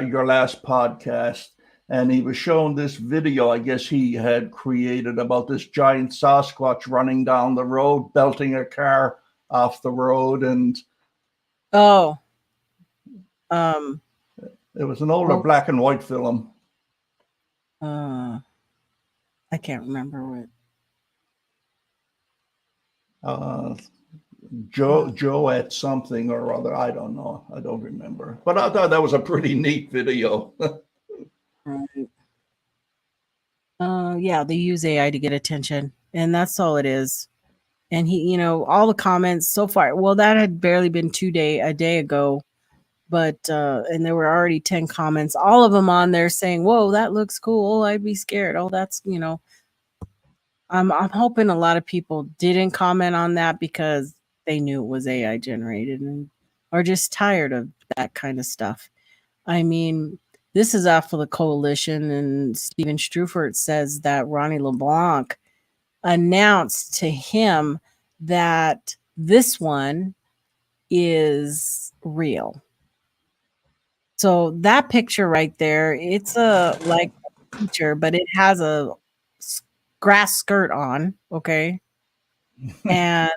your last podcast? And he was showing this video, I guess he had created, about this giant Sasquatch running down the road, belting a car off the road. And it was an older black and white film. I can't remember what. Joe at something or other. I don't know. I don't remember. But I thought that was a pretty neat video. Right. Yeah, they use AI to get attention, and that's all it is. And he, all the comments so far. Well, that had barely been a day ago, but and there were already 10 comments. All of them on there saying, "Whoa, that looks cool. Oh, I'd be scared. Oh, that's I'm hoping a lot of people didn't comment on that because they knew it was AI generated and are just tired of that kind of stuff. I mean, this is off of the coalition, and Steven Strufert says that Ronnie LeBlanc announced to him that this one is real. So that picture right there, it's a picture, but it has a grass skirt on, okay? And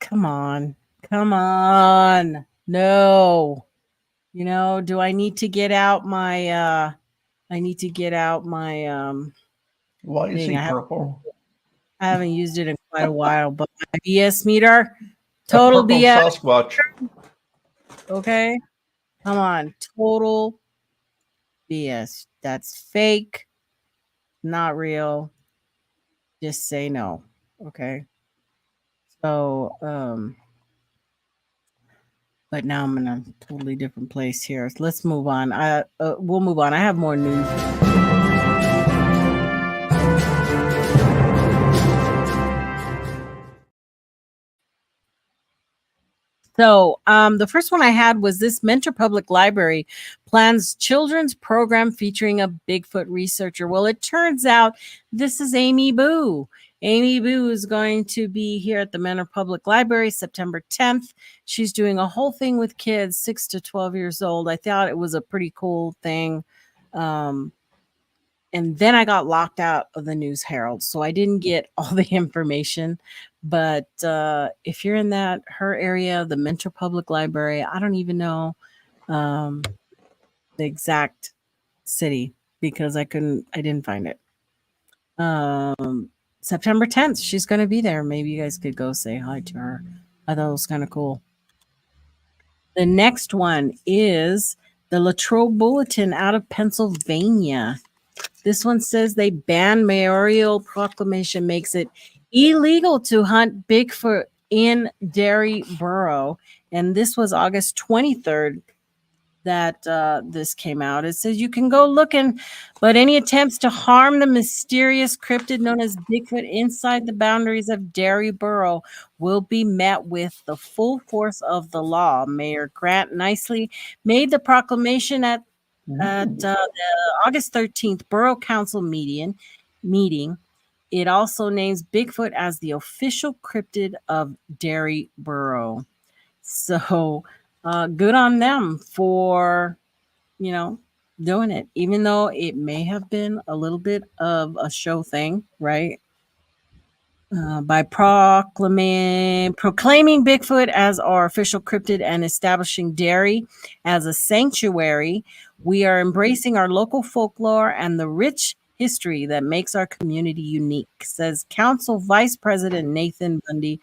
come on. No. Do I need to get out my Why is he purple? I haven't used it in quite a while, but my BS meter, total purple BS. Sasquatch. Okay. Come on. Total BS. That's fake. Not real. Just say no. Okay. So, but now I'm in a totally different place here. So let's move on. We'll move on. I have more news. So the first one I had was this Mentor Public Library plans children's program featuring a Bigfoot researcher. Well, it turns out this is Amy Boo. Amy Boo is going to be here at the Mentor Public Library September 10th. She's doing a whole thing with kids 6 to 12 years old. I thought it was a pretty cool thing. And then I got locked out of the News Herald, so I didn't get all the information. But if you're in her area, the Mentor Public Library, I don't even know the exact city because I didn't find it. September 10th, she's going to be there. Maybe you guys could go say hi to her. I thought it was kind of cool. The next one is the Latrobe Bulletin out of Pennsylvania. This one says they ban mayoral proclamation makes it illegal to hunt Bigfoot in Derry Borough. And this was August 23rd that this came out. It says you can go looking, but any attempts to harm the mysterious cryptid known as Bigfoot inside the boundaries of Derry Borough will be met with the full force of the law. Mayor Grant Nicely made the proclamation at the August 13th Borough Council meeting. It also names Bigfoot as the official cryptid of Derry Borough. So good on them for, doing it, even though it may have been a little bit of a show thing, right? By proclaiming Bigfoot as our official cryptid and establishing Derry as a sanctuary, we are embracing our local folklore and the rich history that makes our community unique, says Council Vice President Nathan Bundy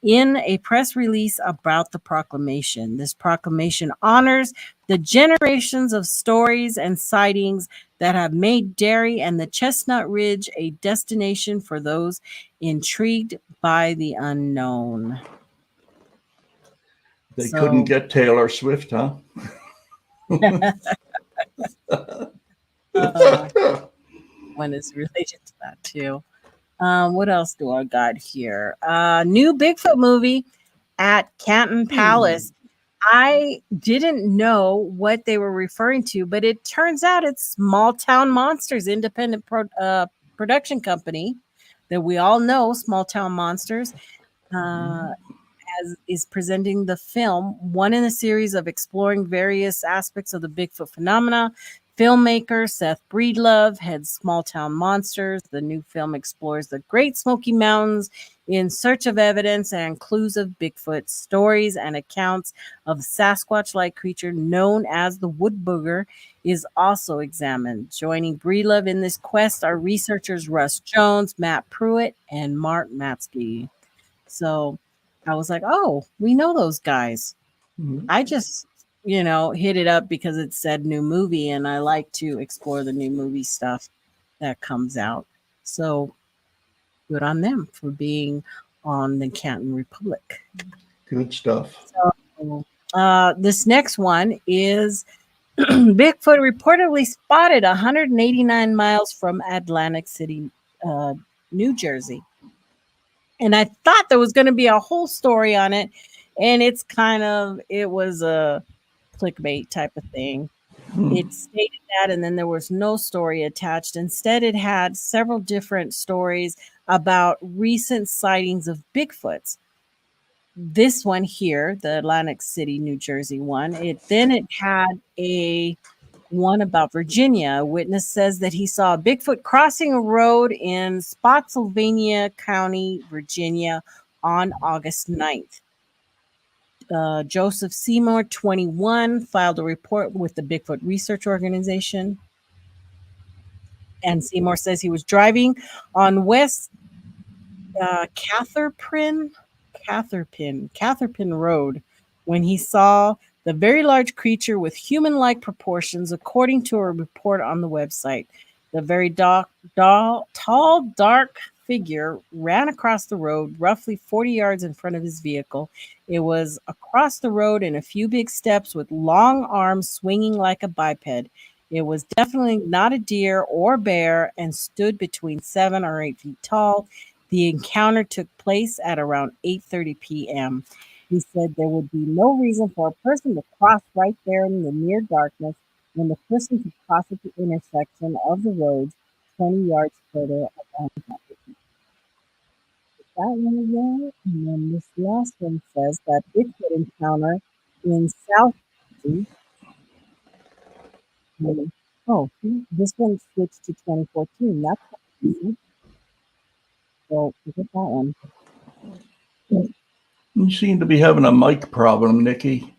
in a press release about the proclamation. This proclamation honors the generations of stories and sightings that have made Derry and the Chestnut Ridge a destination for those intrigued by the unknown. They couldn't get Taylor Swift, huh? One is related to that too. What else do I got here? New Bigfoot movie at Canton Palace. I didn't know what they were referring to, but it turns out it's Small Town Monsters, independent production company that we all know, Small Town Monsters. Is presenting the film, one in a series of exploring various aspects of the Bigfoot phenomena. Filmmaker Seth Breedlove heads Small Town Monsters. The new film explores the Great Smoky Mountains in search of evidence and clues of Bigfoot. Stories and accounts of Sasquatch-like creature known as the Wood Booger is also examined. Joining Breedlove in this quest are researchers Russ Jones, Matt Pruitt, and Mark Matsky. So I was like, oh, we know those guys. I just, hit it up because it said new movie, and I like to explore the new movie stuff that comes out. So good on them for being on the Canton Republic. Good stuff. So, this next one is Bigfoot reportedly spotted 189 miles from Atlantic City, New Jersey. And I thought there was going to be a whole story on it. And it was a clickbait type of thing. It stated that, and then there was no story attached. Instead, it had several different stories about recent sightings of Bigfoots. This one here, the Atlantic City, New Jersey one, it had a one about Virginia. A witness says that he saw a Bigfoot crossing a road in Spotsylvania County, Virginia on August 9th. Joseph Seymour, 21, filed a report with the Bigfoot Research Organization. And Seymour says he was driving on West Catherpin Road when he saw the very large creature with human-like proportions, according to a report on the website. The very tall, dark figure ran across the road, roughly 40 yards in front of his vehicle. It was across the road in a few big steps with long arms swinging like a biped. It was definitely not a deer or bear and stood between 7 or 8 feet tall. The encounter took place at around 8:30 p.m. He said there would be no reason for a person to cross right there in the near darkness when the person could cross at the intersection of the roads 20 yards further along that one again. And then this last one says that Bigfoot encounter in South Jersey. Oh, this one switched to 2014. That's easy. So look at that one. You seem to be having a mic problem, Nikki.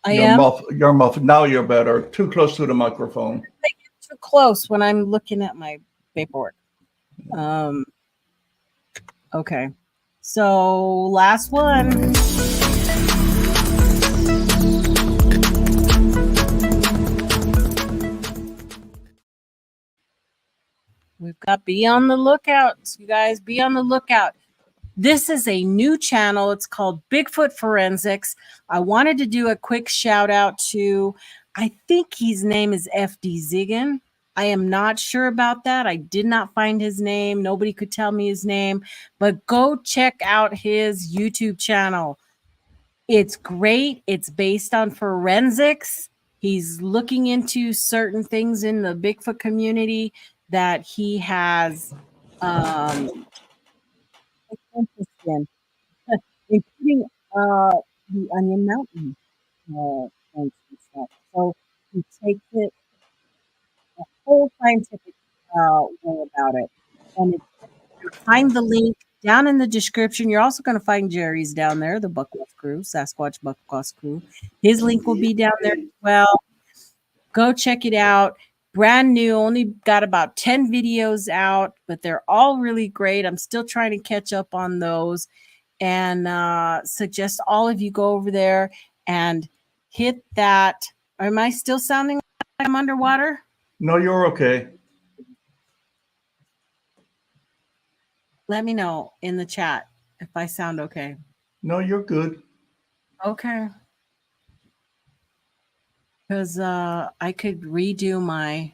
You're muffled. Now you're better. Too close to the microphone. I get too close when I'm looking at my paperwork. Okay. So last one. We've got be on the lookout. You guys, be on the lookout. This is a new channel. It's called Bigfoot Forensics. I wanted to do a quick shout out to, I think his name is FD Ziggin. I am not sure about that. I did not find his name. Nobody could tell me his name, but go check out his YouTube channel. It's great. It's based on forensics. He's looking into certain things in the Bigfoot community that he has interest in, including the Onion Mountain things and stuff. So he takes it a whole scientific way about it. And it's, find the link down in the description. You're also going to find Gerry's down there, the Bukwas Crew, Sasquatch Bukwas Crew. His link will be down there as well. Go check it out. Brand new, only got about 10 videos out, but they're all really great. I'm still trying to catch up on those, and suggest all of you go over there and hit that. Am I still sounding like I'm underwater? No, you're okay. Let me know in the chat if I sound okay. No, you're good. Okay. Because I could redo my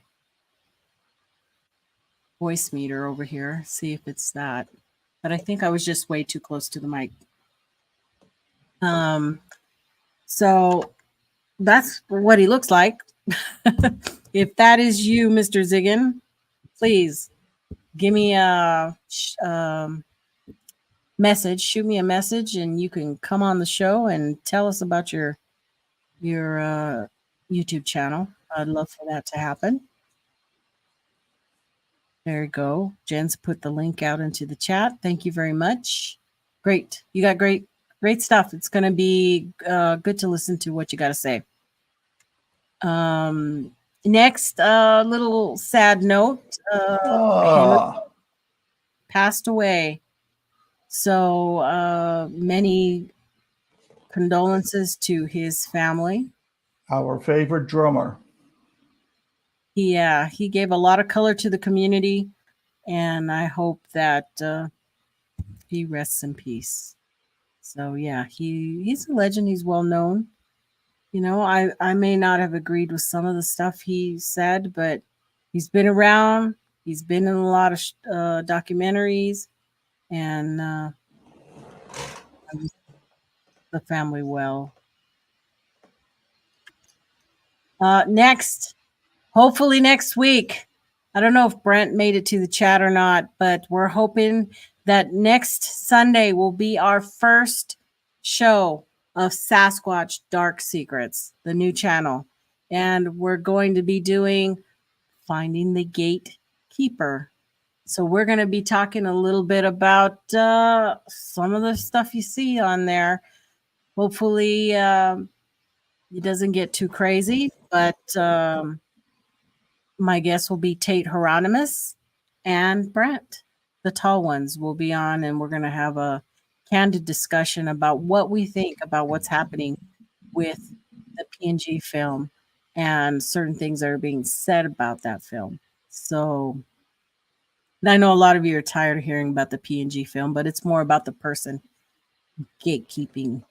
voice meter over here, see if it's that. But I think I was just way too close to the mic. So that's what he looks like. If that is you, Mr. Ziggin, please give me a message. Shoot me a message, and you can come on the show and tell us about your YouTube channel. I'd love for that to happen. There you go. Jen's put the link out into the chat. Thank you very much. Great. You got great stuff. It's going to be good to listen to what you got to say. Next, little sad note. Henry passed away. So many condolences to his family. Our favorite drummer. He gave a lot of color to the community, and I hope that he rests in peace. So yeah, he's a legend. He's well known. You know, I may not have agreed with some of the stuff he said, but he's been around. He's been in a lot of documentaries, and I wish the family well. Next, hopefully next week. I don't know if Brent made it to the chat or not, but we're hoping that next Sunday will be our first show of Sasquatch Dark Secrets, the new channel. And we're going to be doing Finding the Gatekeeper. So we're going to be talking a little bit about some of the stuff you see on there. Hopefully it doesn't get too crazy, but my guest will be Tate Hieronymus and Brent. The tall ones will be on, and we're going to have a candid discussion about what we think about what's happening with the PNG film and certain things that are being said about that film. So I know a lot of you are tired of hearing about the PNG film, but it's more about the person gatekeeping.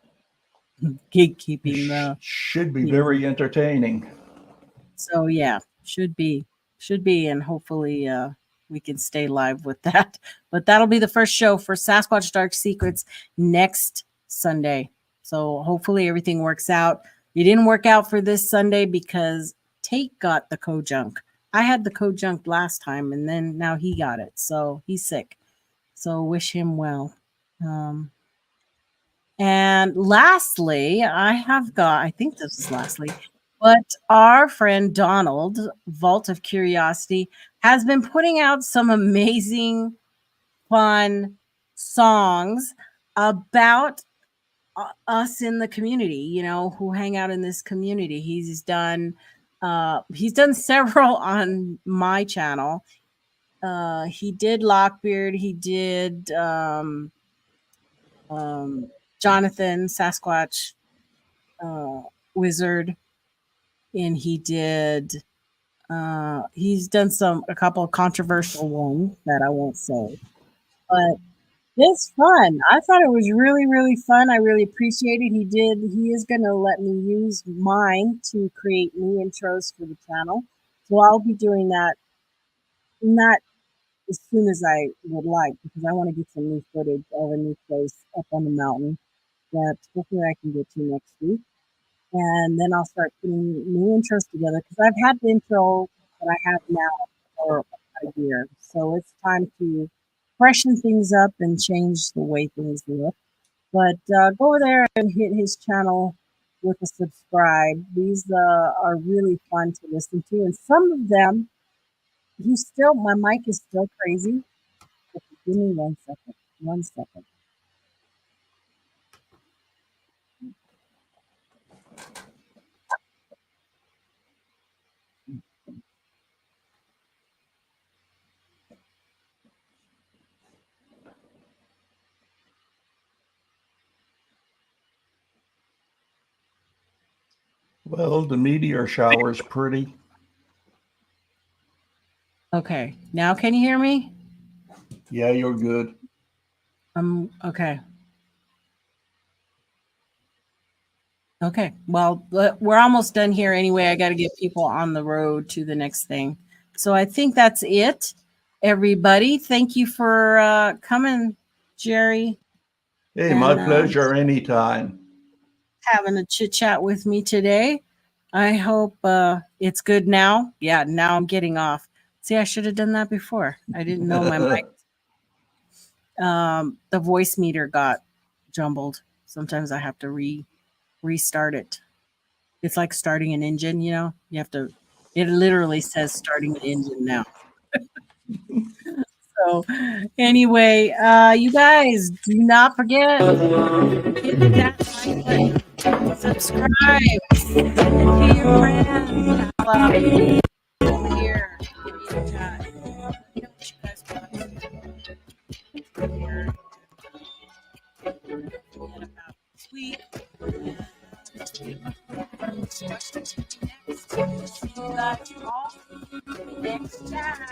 Should be very entertaining. So yeah, should be, and hopefully we can stay live with that. But that'll be the first show for Sasquatch Dark Secrets next Sunday. So hopefully everything works out. It didn't work out for this Sunday because Tate got the co-junk. I had the co-junk last time, and then now he got it. So he's sick. So wish him well. And lastly, I think this is lastly, but our friend Donald, Vault of Curiosity, has been putting out some amazing, fun songs about us in the community, you know, who hang out in this community. He's done several on my channel. He did Lockbeard. He did Jonathan, Sasquatch Wizard. And he's done a couple of controversial ones that I won't say, but it's fun. I thought it was really, really fun. I really appreciate it. He is going to let me use mine to create new intros for the channel. So I'll be doing that, not as soon as I would like, because I want to get some new footage of a new place up on the mountain that hopefully I can get to next week. And then I'll start putting new intros together, because I've had the intro that I have now for a year. So it's time to freshen things up and change the way things look. But go over there and hit his channel with a subscribe. These are really fun to listen to. And some of them, my mic is still crazy. But give me 1 second. 1 second. Well, the meteor shower is pretty. Okay. Now can you hear me? Yeah, you're good. Okay. Okay. Well, we're almost done here anyway. I got to get people on the road to the next thing. So I think that's it, everybody. Thank you for coming, Gerry. Hey, my pleasure anytime. having a chit chat with me today. I hope it's good now. Yeah, now I'm getting off. See, I should have done that before. I didn't know my mic. The voice meter got jumbled. Sometimes I have to restart it. It's like starting an engine, you know. You have to. It literally says starting an engine now. So, anyway, you guys do not forget hit that like button, subscribe, send it to your friends. Over here, give me a chat. You know what you guys want here. About this week. See you guys all next time.